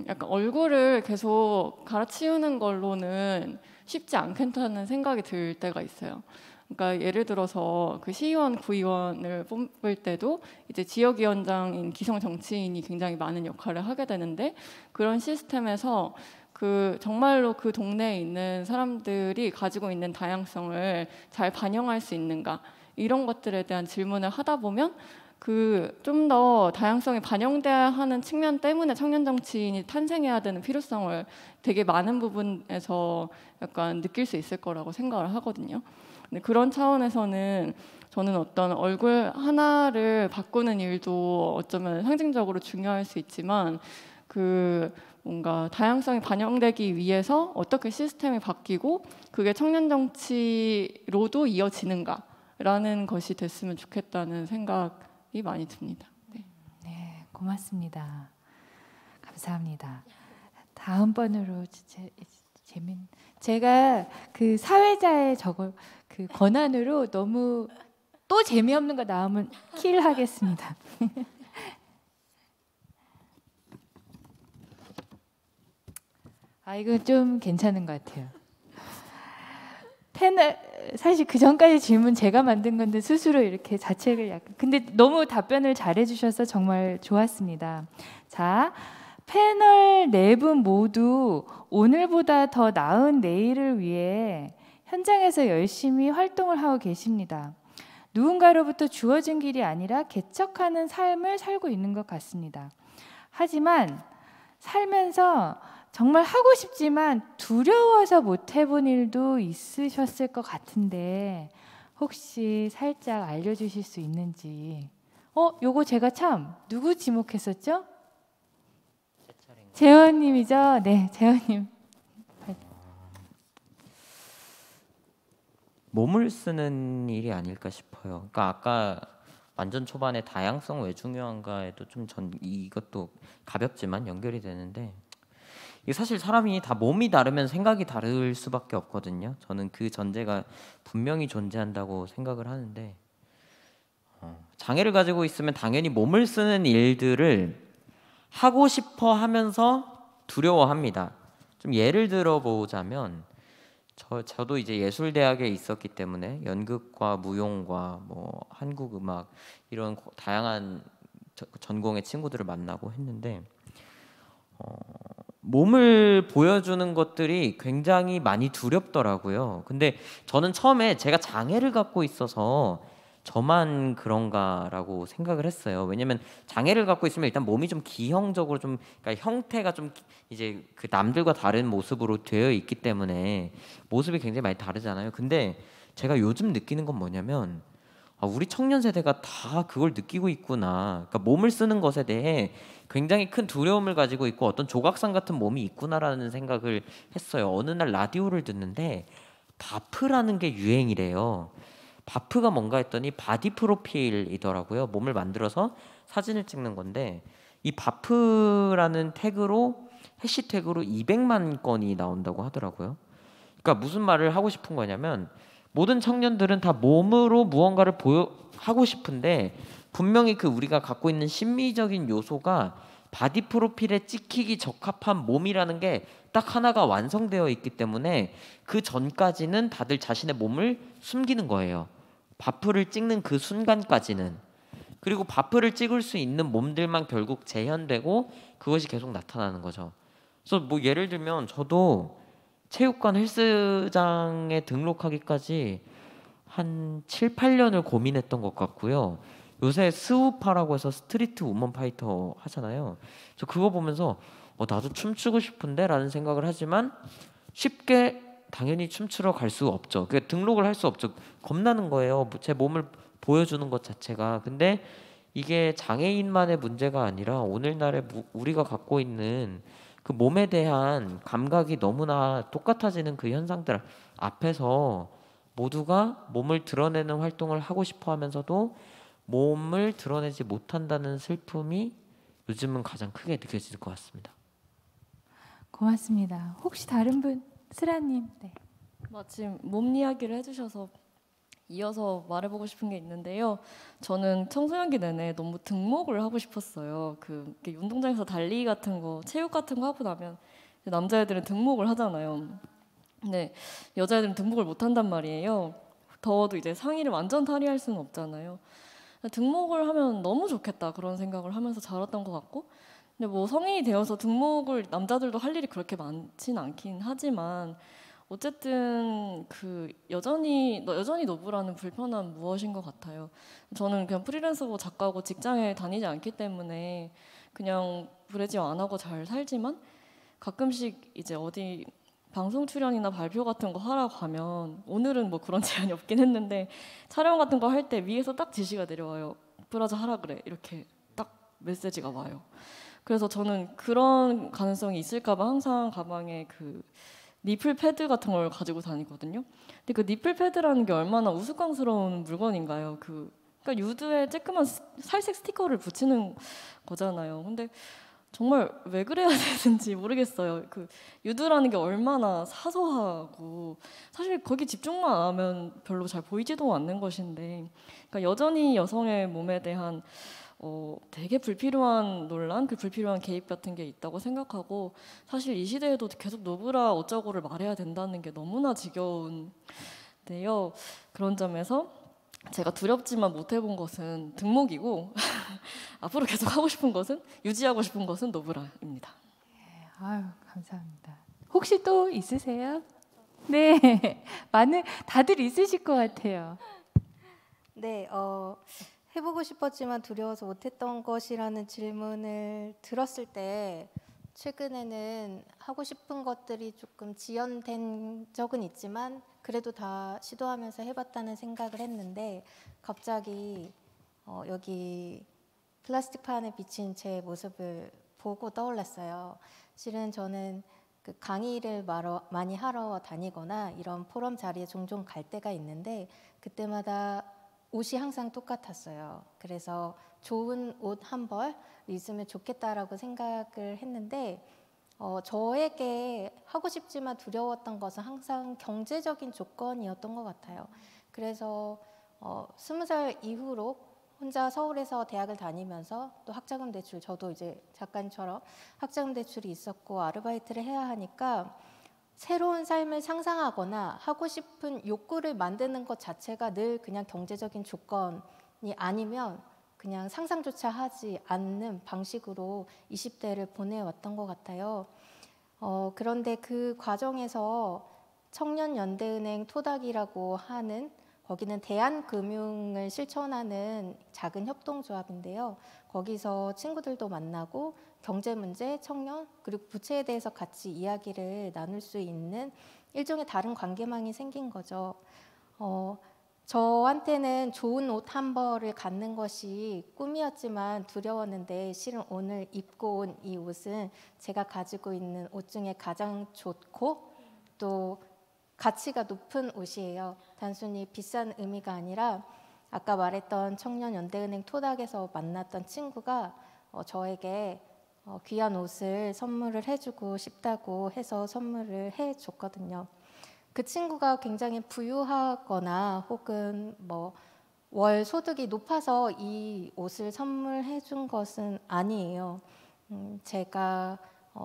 약간 얼굴을 계속 갈아치우는 걸로는 쉽지 않겠다는 생각이 들 때가 있어요. 그러니까 예를 들어서 그 시의원, 구의원을 뽑을 때도 이제 지역위원장인 기성 정치인이 굉장히 많은 역할을 하게 되는데 그런 시스템에서 그 정말로 그 동네에 있는 사람들이 가지고 있는 다양성을 잘 반영할 수 있는가 이런 것들에 대한 질문을 하다 보면 그 좀 더 다양성이 반영돼야 하는 측면 때문에 청년 정치인이 탄생해야 되는 필요성을 되게 많은 부분에서 약간 느낄 수 있을 거라고 생각을 하거든요. 근데 그런 차원에서는 저는 어떤 얼굴 하나를 바꾸는 일도 어쩌면 상징적으로 중요할 수 있지만 그 뭔가 다양성이 반영되기 위해서 어떻게 시스템이 바뀌고 그게 청년 정치로도 이어지는가라는 것이 됐으면 좋겠다는 생각이 많이 듭니다. 네, 네, 고맙습니다. 감사합니다. 다음번으로 제가 그 사회자의 저걸 그 권한으로 너무 또 재미없는 거 나오면 킬 하겠습니다. 아, 이거 좀 괜찮은 것 같아요. 패널 사실 그 전까지 질문 제가 만든 건데 스스로 이렇게 자책을 약간 근데 너무 답변을 잘해 주셔서 정말 좋았습니다. 자, 패널 네 분 모두 오늘보다 더 나은 내일을 위해 현장에서 열심히 활동을 하고 계십니다. 누군가로부터 주어진 길이 아니라 개척하는 삶을 살고 있는 것 같습니다. 하지만 살면서 정말 하고 싶지만 두려워서 못 해본 일도 있으셨을 것 같은데 혹시 살짝 알려주실 수 있는지. 요거 제가 참 누구 지목했었죠? 재원님이죠? 네, 재원님. 몸을 쓰는 일이 아닐까 싶어요. 그러니까 아까 완전 초반에 다양성 왜 중요한가에도 좀 이것도 가볍지만 연결이 되는데 이게 사실 사람이 다 몸이 다르면 생각이 다를 수밖에 없거든요. 저는 그 전제가 분명히 존재한다고 생각을 하는데 장애를 가지고 있으면 당연히 몸을 쓰는 일들을 하고 싶어 하면서 두려워합니다. 좀 예를 들어 보자면 저도 이제 예술대학에 있었기 때문에 연극과 무용과 뭐 한국음악 이런 다양한 전공의 친구들을 만나고 했는데 몸을 보여주는 것들이 굉장히 많이 두렵더라고요. 근데 저는 처음에 제가 장애를 갖고 있어서 저만 그런가라고 생각을 했어요. 왜냐면 장애를 갖고 있으면 일단 몸이 좀 기형적으로 좀 그러니까 형태가 좀 이제 그 남들과 다른 모습으로 되어 있기 때문에 모습이 굉장히 많이 다르잖아요. 근데 제가 요즘 느끼는 건 뭐냐면 우리 청년 세대가 다 그걸 느끼고 있구나. 그러니까 몸을 쓰는 것에 대해 굉장히 큰 두려움을 가지고 있고 어떤 조각상 같은 몸이 있구나라는 생각을 했어요. 어느 날 라디오를 듣는데 바프라는 게 유행이래요. 바프가 뭔가 했더니 바디 프로필이더라고요. 몸을 만들어서 사진을 찍는 건데 이 바프라는 태그로 해시태그로 200만 건이 나온다고 하더라고요. 그러니까 무슨 말을 하고 싶은 거냐면 모든 청년들은 다 몸으로 무언가를 하고 싶은데 분명히 그 우리가 갖고 있는 심미적인 요소가 바디 프로필에 찍히기 적합한 몸이라는 게 딱 하나가 완성되어 있기 때문에 그 전까지는 다들 자신의 몸을 숨기는 거예요. 바프를 찍는 그 순간까지는. 그리고 바프를 찍을 수 있는 몸들만 결국 재현되고 그것이 계속 나타나는 거죠. 그래서 뭐 예를 들면 저도 체육관 헬스장에 등록하기까지 한 7, 8년을 고민했던 것 같고요. 요새 스우파라고 해서 스트리트 우먼 파이터 하잖아요. 저 그거 보면서 나도 춤추고 싶은데 라는 생각을 하지만 쉽게 당연히 춤추러 갈 수 없죠. 그러니까 등록을 할 수 없죠. 겁나는 거예요. 제 몸을 보여주는 것 자체가. 근데 이게 장애인만의 문제가 아니라 오늘날의 우리가 갖고 있는 그 몸에 대한 감각이 너무나 똑같아지는 그 현상들 앞에서 모두가 몸을 드러내는 활동을 하고 싶어 하면서도 몸을 드러내지 못한다는 슬픔이 요즘은 가장 크게 느껴질 것 같습니다. 고맙습니다. 혹시 다른 분? 슬아님. 네. 마침 몸 이야기를 해주셔서 이어서 말해보고 싶은 게 있는데요. 저는 청소년기 내내 너무 등목을 하고 싶었어요. 이렇게 운동장에서 달리기 같은 거, 체육 같은 거 하고 나면 남자애들은 등목을 하잖아요. 근데 여자애들은 등목을 못 한단 말이에요. 더워도 이제 상의를 완전 탈의할 수는 없잖아요. 등목을 하면 너무 좋겠다 그런 생각을 하면서 자랐던 것 같고, 근데 뭐 성인이 되어서 등목을 남자들도 할 일이 그렇게 많진 않긴 하지만 어쨌든 여전히 노브라는 불편함 무엇인 것 같아요. 저는 그냥 프리랜서고 작가고 직장에 다니지 않기 때문에 그냥 브래지어 안 하고 잘 살지만 가끔씩 이제 어디 방송 출연이나 발표 같은 거 하러 가면 오늘은 뭐 그런 제한이 없긴 했는데 촬영 같은 거 할 때 위에서 딱 지시가 내려와요. 브라자 하라 그래. 이렇게 딱 메시지가 와요. 그래서 저는 그런 가능성이 있을까봐 항상 가방에 니플 패드 같은 걸 가지고 다니거든요. 근데 그 니플 패드라는 게 얼마나 우스꽝스러운 물건인가요? 그러니까 유두에 쬐끄만 살색 스티커를 붙이는 거잖아요. 근데 정말 왜 그래야 되는지 모르겠어요. 유두라는 게 얼마나 사소하고 사실 거기 집중만 안 하면 별로 잘 보이지도 않는 것인데, 그러니까 여전히 여성의 몸에 대한 되게 불필요한 논란, 불필요한 개입 같은 게 있다고 생각하고, 사실 이 시대에도 계속 노브라 어쩌고를 말해야 된다는 게 너무나 지겨운데요. 그런 점에서 제가 두렵지만 못 해본 것은 등목이고 앞으로 계속 하고 싶은 것은, 유지하고 싶은 것은 노브라입니다. 아유, 감사합니다. 혹시 또 있으세요? 네, 다들 있으실 것 같아요. 네, 해보고 싶었지만 두려워서 못했던 것이라는 질문을 들었을 때 최근에는 하고 싶은 것들이 조금 지연된 적은 있지만 그래도 다 시도하면서 해봤다는 생각을 했는데, 갑자기 여기 플라스틱 판에 비친 제 모습을 보고 떠올랐어요. 실은 저는 강의를 많이 하러 다니거나 이런 포럼 자리에 종종 갈 때가 있는데 그때마다 옷이 항상 똑같았어요. 그래서 좋은 옷 한 벌 있으면 좋겠다라고 생각을 했는데 저에게 하고 싶지만 두려웠던 것은 항상 경제적인 조건이었던 것 같아요. 그래서 20살 이후로 혼자 서울에서 대학을 다니면서 또 학자금 대출, 저도 이제 작가님처럼 학자금 대출이 있었고 아르바이트를 해야 하니까 새로운 삶을 상상하거나 하고 싶은 욕구를 만드는 것 자체가 늘 그냥 경제적인 조건이 아니면 그냥 상상조차 하지 않는 방식으로 20대를 보내왔던 것 같아요. 그런데 그 과정에서 청년연대은행 토닥이라고 하는, 거기는 대한금융을 실천하는 작은 협동조합인데요. 거기서 친구들도 만나고 경제 문제, 청년, 그리고 부채에 대해서 같이 이야기를 나눌 수 있는 일종의 다른 관계망이 생긴 거죠. 저한테는 좋은 옷 한 벌을 갖는 것이 꿈이었지만 두려웠는데, 실은 오늘 입고 온 이 옷은 제가 가지고 있는 옷 중에 가장 좋고 또 가치가 높은 옷이에요. 단순히 비싼 의미가 아니라 아까 말했던 청년연대은행 토닥에서 만났던 친구가 저에게 귀한 옷을 선물을 해주고 싶다고 해서 선물을 해줬거든요. 그 친구가 굉장히 부유하거나 혹은 뭐 월 소득이 높아서 이 옷을 선물해 준 것은 아니에요. 제가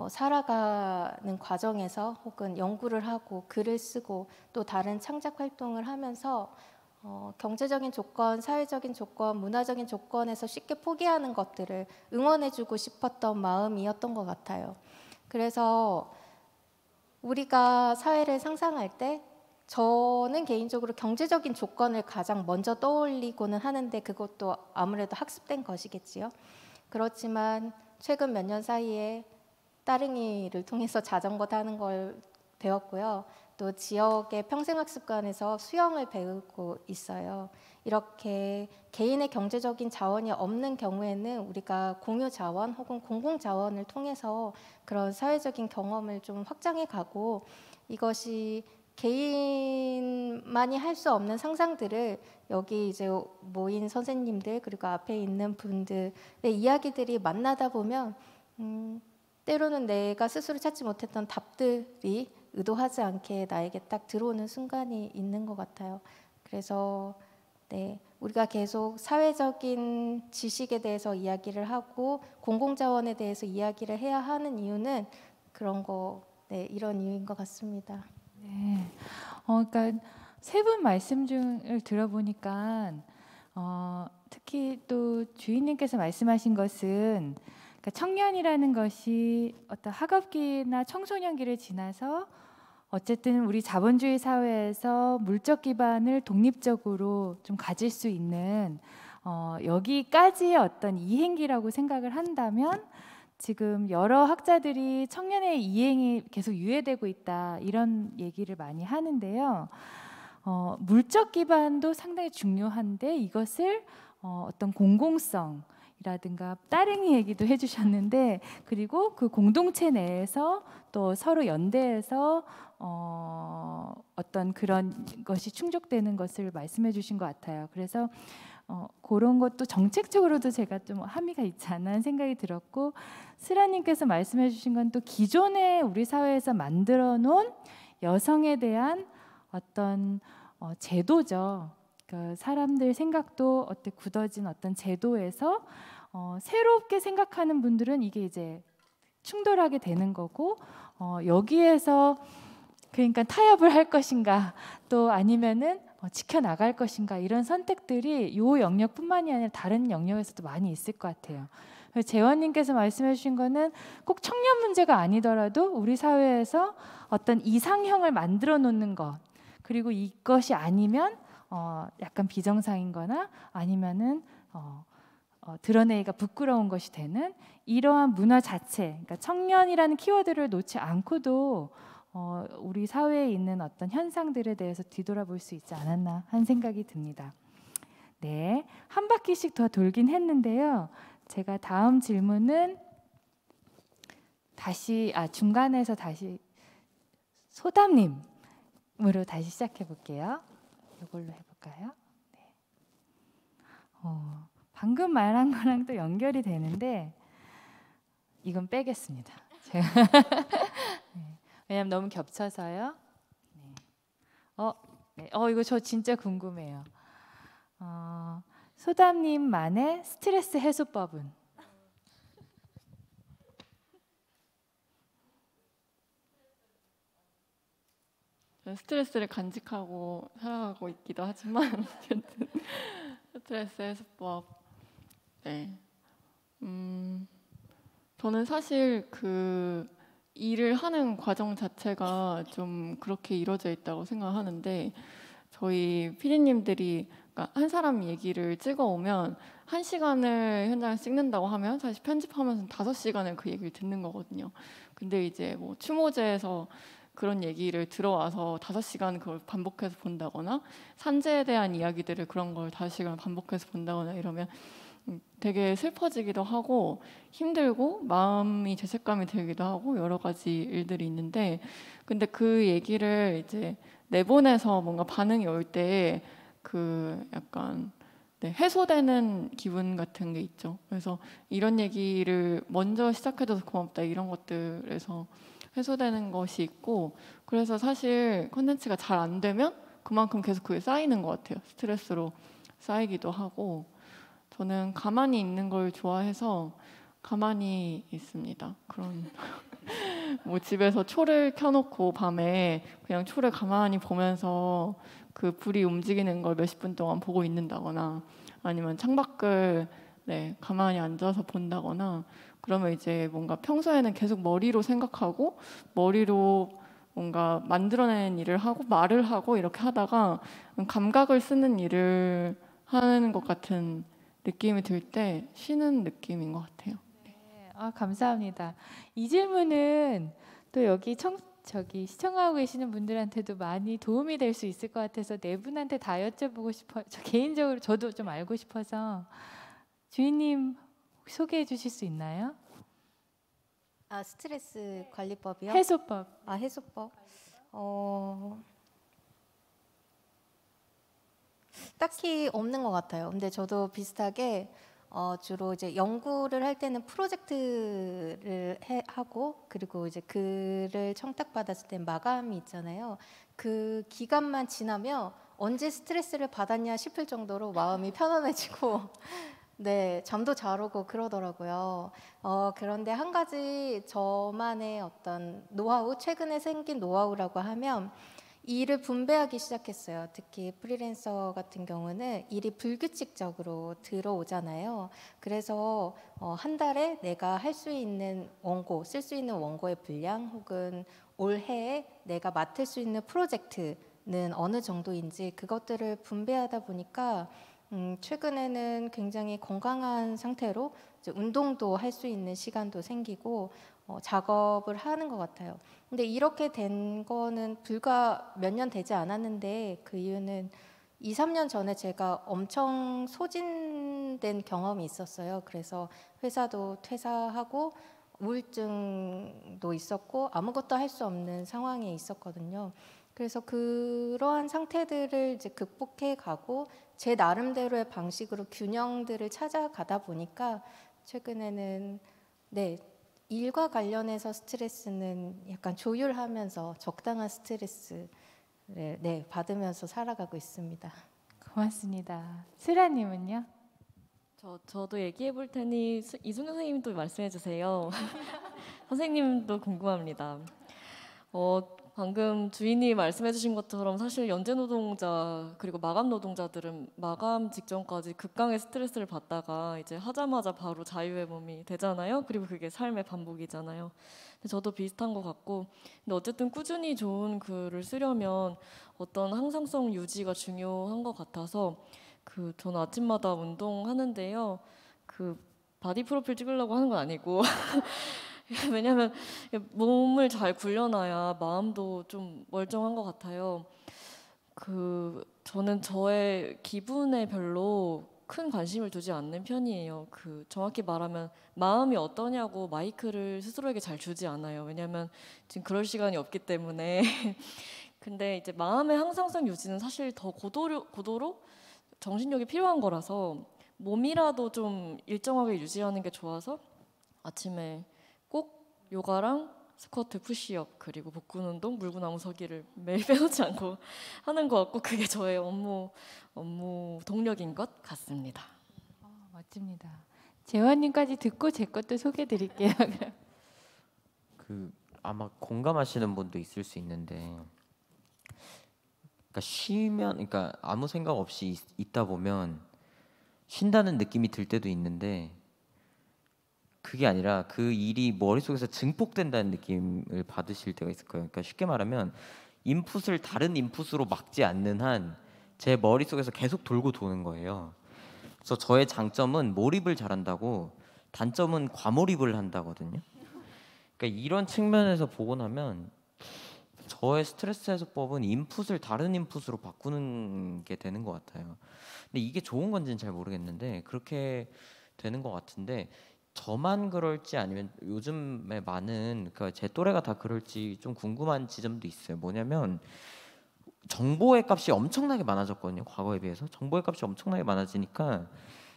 살아가는 과정에서 혹은 연구를 하고 글을 쓰고 또 다른 창작 활동을 하면서 경제적인 조건, 사회적인 조건, 문화적인 조건에서 쉽게 포기하는 것들을 응원해주고 싶었던 마음이었던 것 같아요. 그래서 우리가 사회를 상상할 때 저는 개인적으로 경제적인 조건을 가장 먼저 떠올리고는 하는데, 그것도 아무래도 학습된 것이겠지요. 그렇지만 최근 몇 년 사이에 따릉이를 통해서 자전거 타는 걸 배웠고요. 또 지역의 평생학습관에서 수영을 배우고 있어요. 이렇게 개인의 경제적인 자원이 없는 경우에는 우리가 공유 자원 혹은 공공 자원을 통해서 그런 사회적인 경험을 좀 확장해 가고, 이것이 개인만이 할 수 없는 상상들을 여기 이제 모인 선생님들 그리고 앞에 있는 분들의 이야기들이 만나다 보면 때로는 내가 스스로 찾지 못했던 답들이 의도하지 않게 나에게 딱 들어오는 순간이 있는 것 같아요. 그래서 우리가 계속 사회적인 지식에 대해서 이야기를 하고 공공자원에 대해서 이야기를 해야 하는 이유는 그런 이런 이유인 것 같습니다. 네. 그러니까 세 분 말씀 중을 들어보니까 특히 또 주인님께서 말씀하신 것은, 그러니까 청년이라는 것이 어떤 학업기나 청소년기를 지나서 어쨌든 우리 자본주의 사회에서 물적 기반을 독립적으로 좀 가질 수 있는 여기까지의 어떤 이행기라고 생각을 한다면, 지금 여러 학자들이 청년의 이행이 계속 유예되고 있다 이런 얘기를 많이 하는데요. 물적 기반도 상당히 중요한데 이것을 어떤 공공성이라든가 따릉이 얘기도 해주셨는데, 그리고 그 공동체 내에서 또 서로 연대해서 어떤 그런 것이 충족되는 것을 말씀해 주신 것 같아요. 그래서 그런 것도 정책적으로도 제가 좀 함의가 있지 않나 하는 생각이 들었고, 스라님께서 말씀해 주신 건 또 기존에 우리 사회에서 만들어 놓은 여성에 대한 어떤 제도죠. 그러니까 사람들 생각도 굳어진 어떤 제도에서 새롭게 생각하는 분들은 이게 이제 충돌하게 되는 거고, 여기에서 그러니까 타협을 할 것인가 또 아니면은 지켜나갈 것인가, 이런 선택들이 이 영역뿐만이 아니라 다른 영역에서도 많이 있을 것 같아요. 재원님께서 말씀해 주신 거는 꼭 청년 문제가 아니더라도 우리 사회에서 어떤 이상형을 만들어 놓는 것, 그리고 이것이 아니면 약간 비정상인 거나 아니면은 드러내기가 부끄러운 것이 되는 이러한 문화 자체, 그러니까 청년이라는 키워드를 놓지 않고도 우리 사회에 있는 어떤 현상들에 대해서 뒤돌아볼 수 있지 않았나 하는 생각이 듭니다. 네, 한 바퀴씩 더 돌긴 했는데요. 제가 다음 질문은 중간에서 다시 소담님으로 다시 시작해 볼게요. 이걸로 해볼까요? 네. 방금 말한 거랑 또 연결이 되는데 이건 빼겠습니다. 제가 네. 왜냐면 너무 겹쳐서요. 네. 네. 이거 저 진짜 궁금해요. 소담님만의 스트레스 해소법은? 저는 스트레스를 간직하고 살아가고 있기도 하지만 어쨌든 스트레스 해소법. 네. 저는 사실 그 일을 하는 과정 자체가 좀 그렇게 이루어져 있다고 생각하는데 저희 피디님들이 그러니까 한 사람 얘기를 찍어오면 1시간을 현장에 찍는다고 하면 사실 편집하면서 5시간을 그 얘기를 듣는 거거든요. 근데 이제 뭐 추모제에서 그런 얘기를 들어와서 5시간 그걸 반복해서 본다거나 산재에 대한 이야기들을 그런 걸 5시간 반복해서 본다거나 이러면 되게 슬퍼지기도 하고 힘들고 마음이 죄책감이 들기도 하고 여러 가지 일들이 있는데 근데 그 얘기를 이제 내보내서 뭔가 반응이 올 때 그 약간 네, 해소되는 기분 같은 게 있죠. 그래서 이런 얘기를 먼저 시작해줘서 고맙다 이런 것들에서 해소되는 것이 있고 그래서 사실 콘텐츠가 잘 안 되면 그만큼 계속 그게 쌓이는 것 같아요. 스트레스로 쌓이기도 하고 저는 가만히 있는 걸 좋아해서 가만히 있습니다. 그런 뭐 집에서 초를 켜놓고 밤에 그냥 초를 가만히 보면서 그 불이 움직이는 걸 몇십 분 동안 보고 있는다거나 아니면 창밖을 네, 가만히 앉아서 본다거나 그러면 이제 뭔가 평소에는 계속 머리로 생각하고 머리로 뭔가 만들어내는 일을 하고 말을 하고 이렇게 하다가 감각을 쓰는 일을 하는 것 같은 느낌이 들 때 쉬는 느낌인 것 같아요. 네, 감사합니다. 이 질문은 또 여기 시청하고 계시는 분들한테도 많이 도움이 될 수 있을 것 같아서 네 분한테 다 여쭤보고 싶어요. 개인적으로 저도 좀 알고 싶어서 주인님 소개해 주실 수 있나요? 스트레스 관리법이요? 해소법. 해소법. 딱히 없는 것 같아요. 근데 저도 비슷하게 주로 이제 연구를 할 때는 프로젝트를 하고 그리고 이제 글을 청탁받았을 때 마감이 있잖아요. 그 기간만 지나면 언제 스트레스를 받았냐 싶을 정도로 마음이 편안해지고 네, 잠도 잘 오고 그러더라고요. 그런데 한 가지 저만의 어떤 노하우, 최근에 생긴 노하우라고 하면 일을 분배하기 시작했어요. 특히 프리랜서 같은 경우는 일이 불규칙적으로 들어오잖아요. 그래서 한 달에 내가 할 수 있는 원고, 쓸 수 있는 원고의 분량 혹은 올해에 내가 맡을 수 있는 프로젝트는 어느 정도인지 그것들을 분배하다 보니까 최근에는 굉장히 건강한 상태로 이제 운동도 할 수 있는 시간도 생기고 작업을 하는 것 같아요. 근데 이렇게 된 거는 불과 몇 년 되지 않았는데 그 이유는 2, 3년 전에 제가 엄청 소진된 경험이 있었어요. 그래서 회사도 퇴사하고 우울증도 있었고 아무것도 할 수 없는 상황에 있었거든요. 그래서 그러한 상태들을 이제 극복해 가고 제 나름대로의 방식으로 균형들을 찾아가다 보니까 최근에는 네, 일과 관련해서 스트레스는 약간 조율하면서 적당한 스트레스를 네, 받으면서 살아가고 있습니다. 고맙습니다. 슬아님은요? 저도 얘기해 볼 테니 이승 선생님도 말씀해 주세요. 선생님도 궁금합니다. 방금 주인이 말씀해 주신 것처럼 사실 연재 노동자 그리고 마감 노동자들은 마감 직전까지 극강의 스트레스를 받다가 이제 하자마자 바로 자유의 몸이 되잖아요. 그리고 그게 삶의 반복이잖아요. 근데 저도 비슷한 것 같고 근데 어쨌든 꾸준히 좋은 글을 쓰려면 어떤 항상성 유지가 중요한 것 같아서 저는 아침마다 운동하는데요. 바디 프로필 찍으려고 하는 건 아니고 왜냐하면 몸을 잘 굴려놔야 마음도 좀 멀쩡한 것 같아요. 저는 저의 기분에 별로 큰 관심을 두지 않는 편이에요. 정확히 말하면 마음이 어떠냐고 마이크를 스스로에게 잘 주지 않아요. 왜냐하면 지금 그럴 시간이 없기 때문에. 근데 이제 마음의 항상성 유지는 사실 더 고도로 정신력이 필요한 거라서 몸이라도 좀 일정하게 유지하는 게 좋아서 아침에 꼭 요가랑 스쿼트, 푸시업 그리고 복근 운동, 물구나무 서기를 매일 빼놓지 않고 하는 것 같고 그게 저의 업무 동력인 것 같습니다. 멋집니다. 재원님까지 듣고 제 것도 소개드릴게요. 그 아마 공감하시는 분도 있을 수 있는데, 그러니까 쉬면, 그러니까 아무 생각 없이 있다 보면 쉰다는 느낌이 들 때도 있는데, 그게 아니라 그 일이 머릿속에서 증폭된다는 느낌을 받으실 때가 있을 거예요. 그러니까 쉽게 말하면 인풋을 다른 인풋으로 막지 않는 한 제 머릿속에서 계속 돌고 도는 거예요. 그래서 저의 장점은 몰입을 잘한다고, 단점은 과몰입을 한다거든요. 그러니까 이런 측면에서 보고 나면 저의 스트레스 해소법은 인풋을 다른 인풋으로 바꾸는 게 되는 것 같아요. 근데 이게 좋은 건지는 잘 모르겠는데 그렇게 되는 것 같은데, 저만 그럴지 아니면 요즘에 많은, 그러니까 제 또래가 다 그럴지 좀 궁금한 지점도 있어요. 뭐냐면 정보의 값이 엄청나게 많아졌거든요. 과거에 비해서 정보의 값이 엄청나게 많아지니까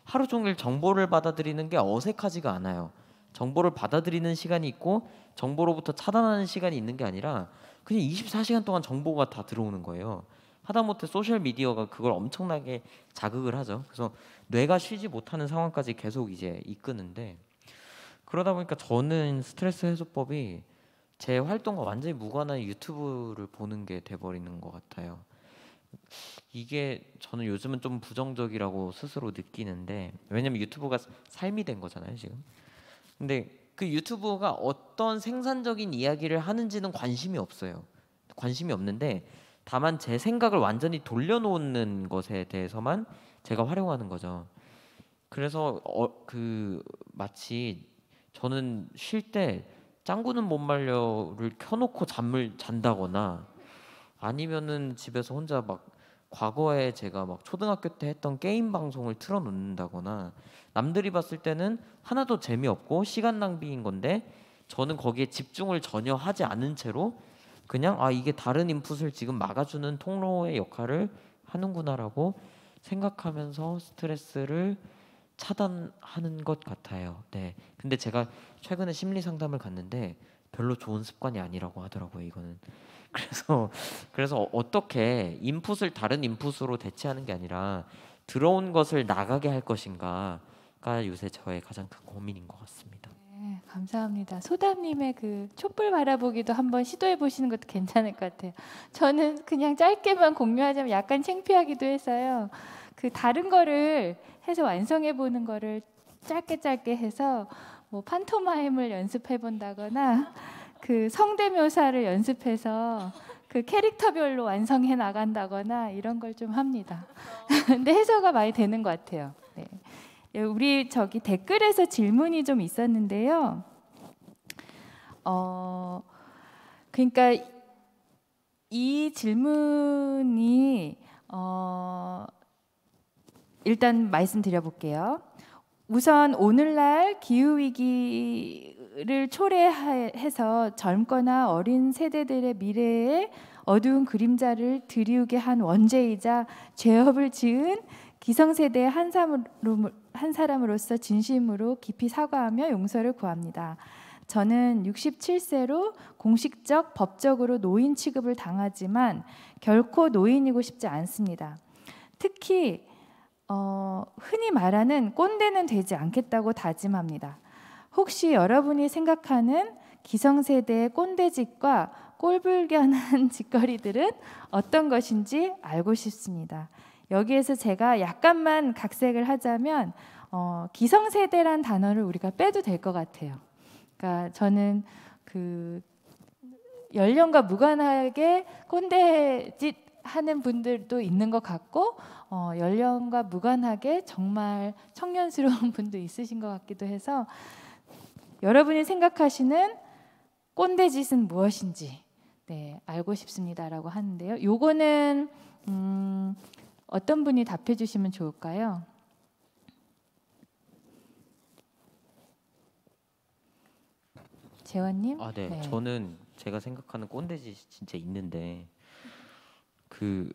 하루 종일 정보를 받아들이는 게 어색하지가 않아요. 정보를 받아들이는 시간이 있고 정보로부터 차단하는 시간이 있는 게 아니라 그냥 24시간 동안 정보가 다 들어오는 거예요. 하다못해 소셜 미디어가 그걸 엄청나게 자극을 하죠. 그래서 뇌가 쉬지 못하는 상황까지 계속 이제 이끄는데, 그러다 보니까 저는 스트레스 해소법이 제 활동과 완전히 무관한 유튜브를 보는 게 돼버리는 것 같아요. 이게 저는 요즘은 좀 부정적이라고 스스로 느끼는데, 왜냐면 유튜브가 삶이 된 거잖아요 지금. 근데 그 유튜브가 어떤 생산적인 이야기를 하는지는 관심이 없어요. 관심이 없는데 다만 제 생각을 완전히 돌려놓는 것에 대해서만 제가 활용하는 거죠. 그래서 그 마치 저는 쉴 때 짱구는 못 말려를 켜놓고 잠을 잔다거나, 아니면은 집에서 혼자 막 과거에 제가 막 초등학교 때 했던 게임 방송을 틀어놓는다거나, 남들이 봤을 때는 하나도 재미없고 시간 낭비인 건데 저는 거기에 집중을 전혀 하지 않은 채로 그냥 이게 다른 인풋을 지금 막아주는 통로의 역할을 하는구나라고 생각하면서 스트레스를 차단하는 것 같아요. 네. 근데 제가 최근에 심리 상담을 갔는데 별로 좋은 습관이 아니라고 하더라고요, 이거는. 그래서 어떻게 인풋을 다른 인풋으로 대체하는 게 아니라 들어온 것을 나가게 할 것인가가 요새 저의 가장 큰 고민인 것 같습니다. 네, 감사합니다. 소담님의 그 촛불 바라보기도 한번 시도해 보시는 것도 괜찮을 것 같아요. 저는 그냥 짧게만 공유하자면 약간 창피하기도 해서요. 그 다른 거를 해서 완성해 보는 거를 짧게 해서 뭐 판토마임을 연습해 본다거나 그 성대묘사를 연습해서 그 캐릭터별로 완성해 나간다거나 이런 걸 좀 합니다. 근데 해소가 많이 되는 것 같아요. 네. 우리 저기 댓글에서 질문이 좀 있었는데요. 그러니까 이 질문이 일단 말씀드려 볼게요. 우선 오늘날 기후 위기를 초래해서 젊거나 어린 세대들의 미래에 어두운 그림자를 드리우게 한 원죄이자 죄업을 지은 기성세대의 한 사람으로서 진심으로 깊이 사과하며 용서를 구합니다. 저는 67세로 공식적 법적으로 노인 취급을 당하지만 결코 노인이고 싶지 않습니다. 특히 흔히 말하는 꼰대는 되지 않겠다고 다짐합니다. 혹시 여러분이 생각하는 기성세대의 꼰대짓과 꼴불견한 짓거리들은 어떤 것인지 알고 싶습니다. 여기에서 제가 약간만 각색을 하자면 기성세대란 단어를 우리가 빼도 될 것 같아요. 그러니까 저는 그 연령과 무관하게 꼰대짓 하는 분들도 있는 것 같고 연령과 무관하게 정말 청년스러운 분도 있으신 것 같기도 해서 여러분이 생각하시는 꼰대짓은 무엇인지 알고 싶습니다라고 하는데요. 요거는 어떤 분이 답해 주시면 좋을까요? 재원님? 네. 저는 제가 생각하는 꼰대짓이 진짜 있는데, 그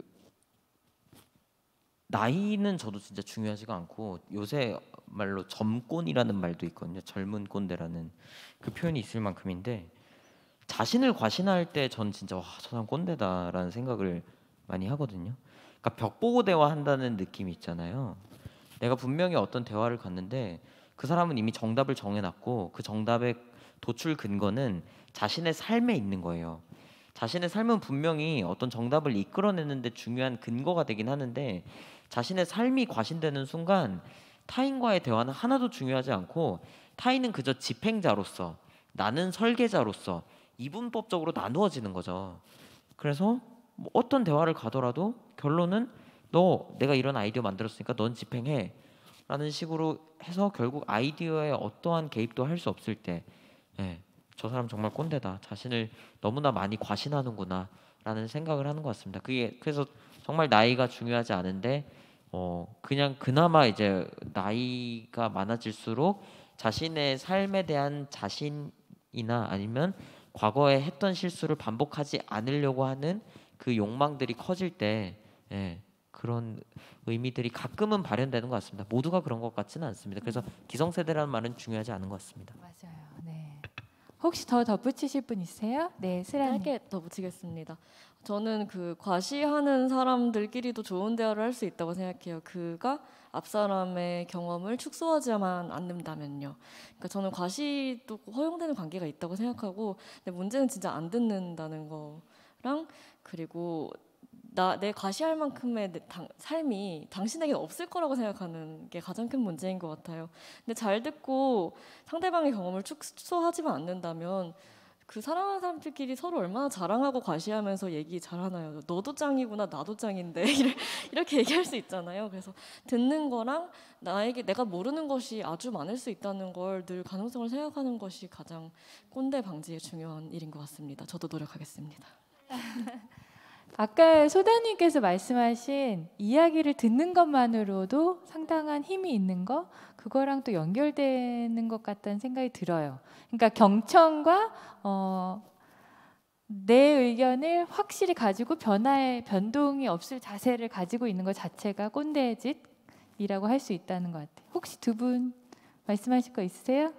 나이는 저도 진짜 중요하지가 않고, 요새 말로 점꼰이라는 말도 있거든요. 젊은 꼰대라는 그 표현이 있을 만큼인데, 자신을 과신할 때 전 진짜 저 사람 꼰대다라는 생각을 많이 하거든요. 그러니까 벽 보고 대화한다는 느낌이 있잖아요. 내가 분명히 어떤 대화를 갔는데 그 사람은 이미 정답을 정해놨고 그 정답의 도출 근거는 자신의 삶에 있는 거예요. 자신의 삶은 분명히 어떤 정답을 이끌어내는 데 중요한 근거가 되긴 하는데 자신의 삶이 과신되는 순간 타인과의 대화는 하나도 중요하지 않고 타인은 그저 집행자로서 나는 설계자로서 이분법적으로 나누어지는 거죠. 그래서 뭐 어떤 대화를 가더라도 결론은 너 내가 이런 아이디어 만들었으니까 넌 집행해 라는 식으로 해서 결국 아이디어에 어떠한 개입도 할 수 없을 때 저 사람 정말 꼰대다. 자신을 너무나 많이 과신하는구나 라는 생각을 하는 것 같습니다. 그게 그래서 정말 나이가 중요하지 않은데 그냥 그나마 이제 나이가 많아질수록 자신의 삶에 대한 자신이나 아니면 과거에 했던 실수를 반복하지 않으려고 하는 그 욕망들이 커질 때 그런 의미들이 가끔은 발현되는 것 같습니다. 모두가 그런 것 같지는 않습니다. 그래서 기성세대라는 말은 중요하지 않은 것 같습니다. 맞아요. 네. 혹시 더 덧붙이실 분 있으세요? 네, 슬아님. 짧게 더 붙이겠습니다. 저는 그 과시하는 사람들끼리도 좋은 대화를 할 수 있다고 생각해요. 그가 앞 사람의 경험을 축소하지만 않는다면요. 그러니까 저는 과시도 허용되는 관계가 있다고 생각하고, 근데 문제는 진짜 안 듣는다는 거랑 그리고 내 과시할 만큼의 삶이 당신에게는 없을 거라고 생각하는 게 가장 큰 문제인 것 같아요. 근데 잘 듣고 상대방의 경험을 축소하지만 않는다면 그 사랑하는 사람들끼리 서로 얼마나 자랑하고 과시하면서 얘기 잘하나요? 너도 짱이구나, 나도 짱인데 이렇게 얘기할 수 있잖아요. 그래서 듣는 거랑 나에게 내가 모르는 것이 아주 많을 수 있다는 걸 늘 가능성을 생각하는 것이 가장 꼰대 방지에 중요한 일인 것 같습니다. 저도 노력하겠습니다. 아까 소다님께서 말씀하신 이야기를 듣는 것만으로도 상당한 힘이 있는 거, 그거랑 또 연결되는 것 같다는 생각이 들어요. 그러니까 경청과 내 의견을 확실히 가지고 변동이 없을 자세를 가지고 있는 것 자체가 꼰대짓이라고 할 수 있다는 것 같아요. 혹시 두 분 말씀하실 거 있으세요?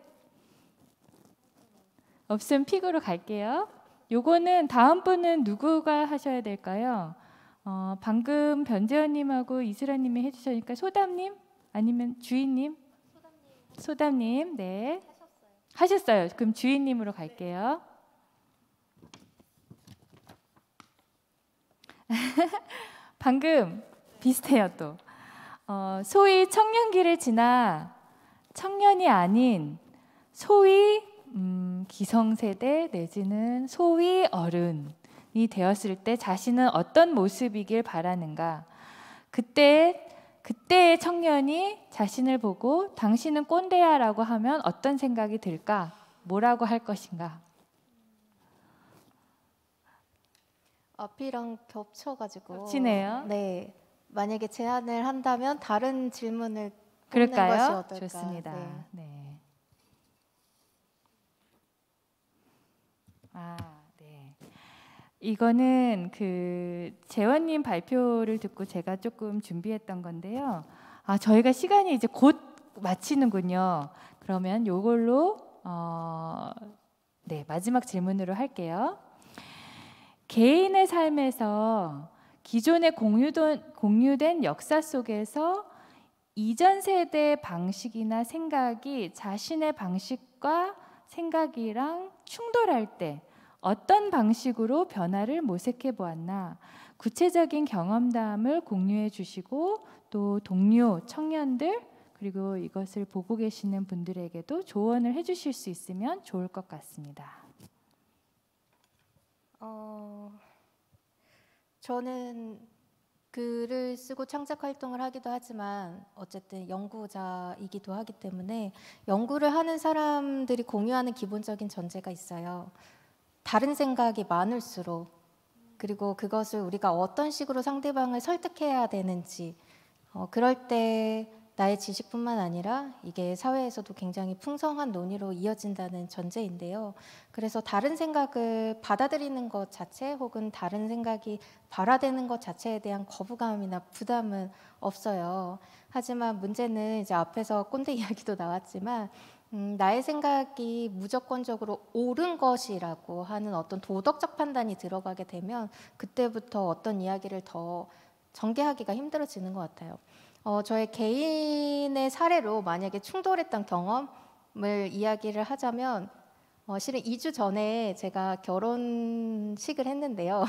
없으면 픽으로 갈게요. 요거는 다음 분은 누구가 하셔야 될까요? 방금 변재현님하고 이슬아님이 해주셨으니까 소담님 아니면 주인님? 소담님, 네. 하셨어요. 그럼 주인님으로 갈게요. 방금 비슷해요 또. 소위 청년기를 지나 청년이 아닌 소위 기성세대 내지는 소위 어른이 되었을 때 자신은 어떤 모습이길 바라는가. 그때의 청년이 자신을 보고 당신은 꼰대야 라고 하면 어떤 생각이 들까? 뭐라고 할 것인가? 앞이랑 겹쳐가지고 겹치네요. 네, 만약에 제안을 한다면 다른 질문을 뽑는 것이 그럴까요? 어떨까? 좋습니다. 네. 네. 네. 이거는 그 재원님 발표를 듣고 제가 조금 준비했던 건데요. 저희가 시간이 이제 곧 마치는군요. 그러면 요걸로 네, 마지막 질문으로 할게요. 개인의 삶에서 기존에 공유된 역사 속에서 이전 세대의 방식이나 생각이 자신의 방식과 생각이랑 충돌할 때 어떤 방식으로 변화를 모색해 보았나, 구체적인 경험담을 공유해 주시고 또 동료, 청년들 그리고 이것을 보고 계시는 분들에게도 조언을 해 주실 수 있으면 좋을 것 같습니다. 저는 글을 쓰고 창작 활동을 하기도 하지만 어쨌든 연구자이기도 하기 때문에 연구를 하는 사람들이 공유하는 기본적인 전제가 있어요. 다른 생각이 많을수록, 그리고 그것을 우리가 어떤 식으로 상대방을 설득해야 되는지, 그럴 때 나의 지식뿐만 아니라 이게 사회에서도 굉장히 풍성한 논의로 이어진다는 전제인데요. 그래서 다른 생각을 받아들이는 것 자체 혹은 다른 생각이 발화되는 것 자체에 대한 거부감이나 부담은 없어요. 하지만 문제는 이제 앞에서 꼰대 이야기도 나왔지만 나의 생각이 무조건적으로 옳은 것이라고 하는 어떤 도덕적 판단이 들어가게 되면 그때부터 어떤 이야기를 더 전개하기가 힘들어지는 것 같아요. 저의 개인의 사례로 만약에 충돌했던 경험을 이야기를 하자면 실은 2주 전에 제가 결혼식을 했는데요.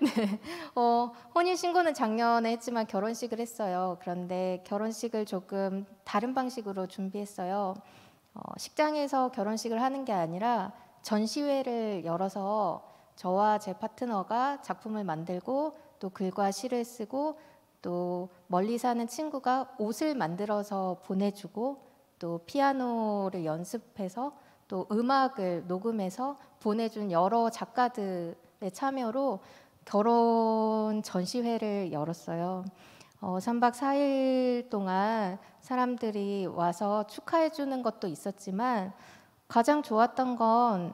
네, 혼인신고는 작년에 했지만 결혼식을 했어요. 그런데 결혼식을 조금 다른 방식으로 준비했어요. 식장에서 결혼식을 하는 게 아니라 전시회를 열어서 저와 제 파트너가 작품을 만들고 또 글과 시를 쓰고 또 멀리 사는 친구가 옷을 만들어서 보내주고 또 피아노를 연습해서 또 음악을 녹음해서 보내준 여러 작가들의 참여로 결혼 전시회를 열었어요. 3박 4일 동안 사람들이 와서 축하해 주는 것도 있었지만 가장 좋았던 건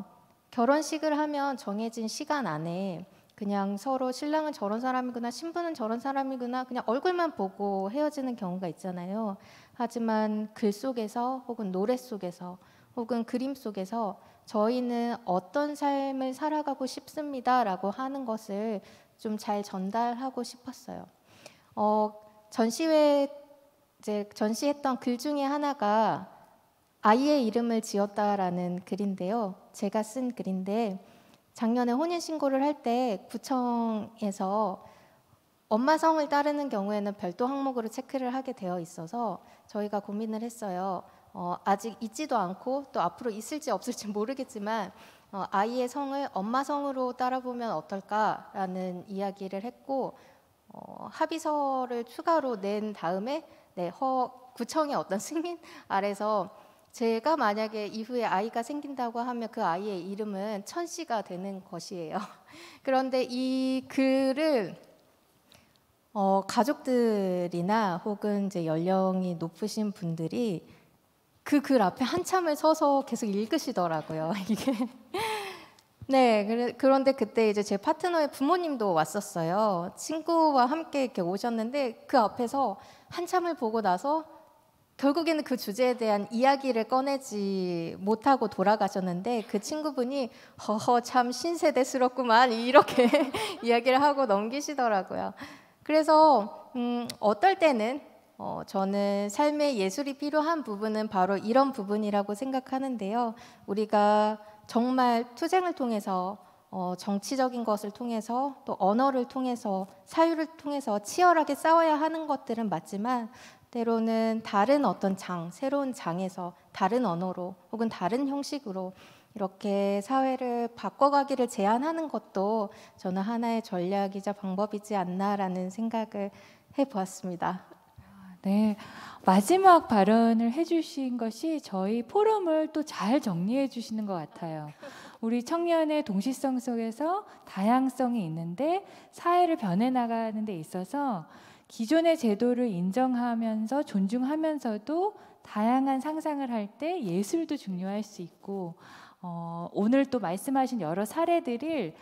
결혼식을 하면 정해진 시간 안에 그냥 서로 신랑은 저런 사람이구나, 신부는 저런 사람이구나 그냥 얼굴만 보고 헤어지는 경우가 있잖아요. 하지만 글 속에서 혹은 노래 속에서 혹은 그림 속에서 저희는 어떤 삶을 살아가고 싶습니다라고 하는 것을 좀 잘 전달하고 싶었어요. 전시했던 글 중에 하나가 아이의 이름을 지었다라는 글인데요. 제가 쓴 글인데 작년에 혼인신고를 할 때 구청에서 엄마 성을 따르는 경우에는 별도 항목으로 체크를 하게 되어 있어서 저희가 고민을 했어요. 아직 있지도 않고 또 앞으로 있을지 없을지 모르겠지만 아이의 성을 엄마 성으로 따라보면 어떨까라는 이야기를 했고 합의서를 추가로 낸 다음에 구청의 어떤 승인 아래서 제가 만약에 이후에 아이가 생긴다고 하면 그 아이의 이름은 천씨가 되는 것이에요. 그런데 이 글을 가족들이나 혹은 이제 연령이 높으신 분들이 그 글 앞에 한참을 서서 계속 읽으시더라고요. 이게 네, 그런데 그때 이제 제 파트너의 부모님도 왔었어요. 친구와 함께 이렇게 오셨는데 그 앞에서 한참을 보고 나서 결국에는 그 주제에 대한 이야기를 꺼내지 못하고 돌아가셨는데 그 친구분이 허허 참 신세대스럽구만 이렇게 이야기를 하고 넘기시더라고요. 그래서 어떨 때는 저는 삶의 예술이 필요한 부분은 바로 이런 부분이라고 생각하는데요. 우리가 정말 투쟁을 통해서 정치적인 것을 통해서 또 언어를 통해서 사유를 통해서 치열하게 싸워야 하는 것들은 맞지만 때로는 다른 어떤 새로운 장에서 다른 언어로 혹은 다른 형식으로 이렇게 사회를 바꿔가기를 제안하는 것도 저는 하나의 전략이자 방법이지 않나라는 생각을 해보았습니다. 네, 마지막 발언을 해주신 것이 저희 포럼을 또 잘 정리해 주시는 것 같아요. 우리 청년의 동시성 속에서 다양성이 있는데 사회를 변해나가는 데 있어서 기존의 제도를 인정하면서 존중하면서도 다양한 상상을 할 때 예술도 중요할 수 있고 오늘 또 말씀하신 여러 사례들을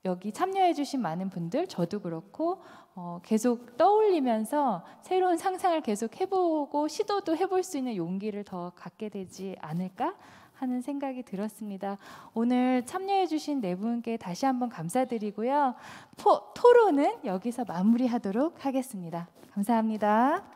여기 참여해 주신 많은 분들 저도 그렇고 계속 떠올리면서 새로운 상상을 계속 해보고 시도도 해볼 수 있는 용기를 더 갖게 되지 않을까 하는 생각이 들었습니다. 오늘 참여해 주신 네 분께 다시 한번 감사드리고요. 토론은 여기서 마무리하도록 하겠습니다. 감사합니다.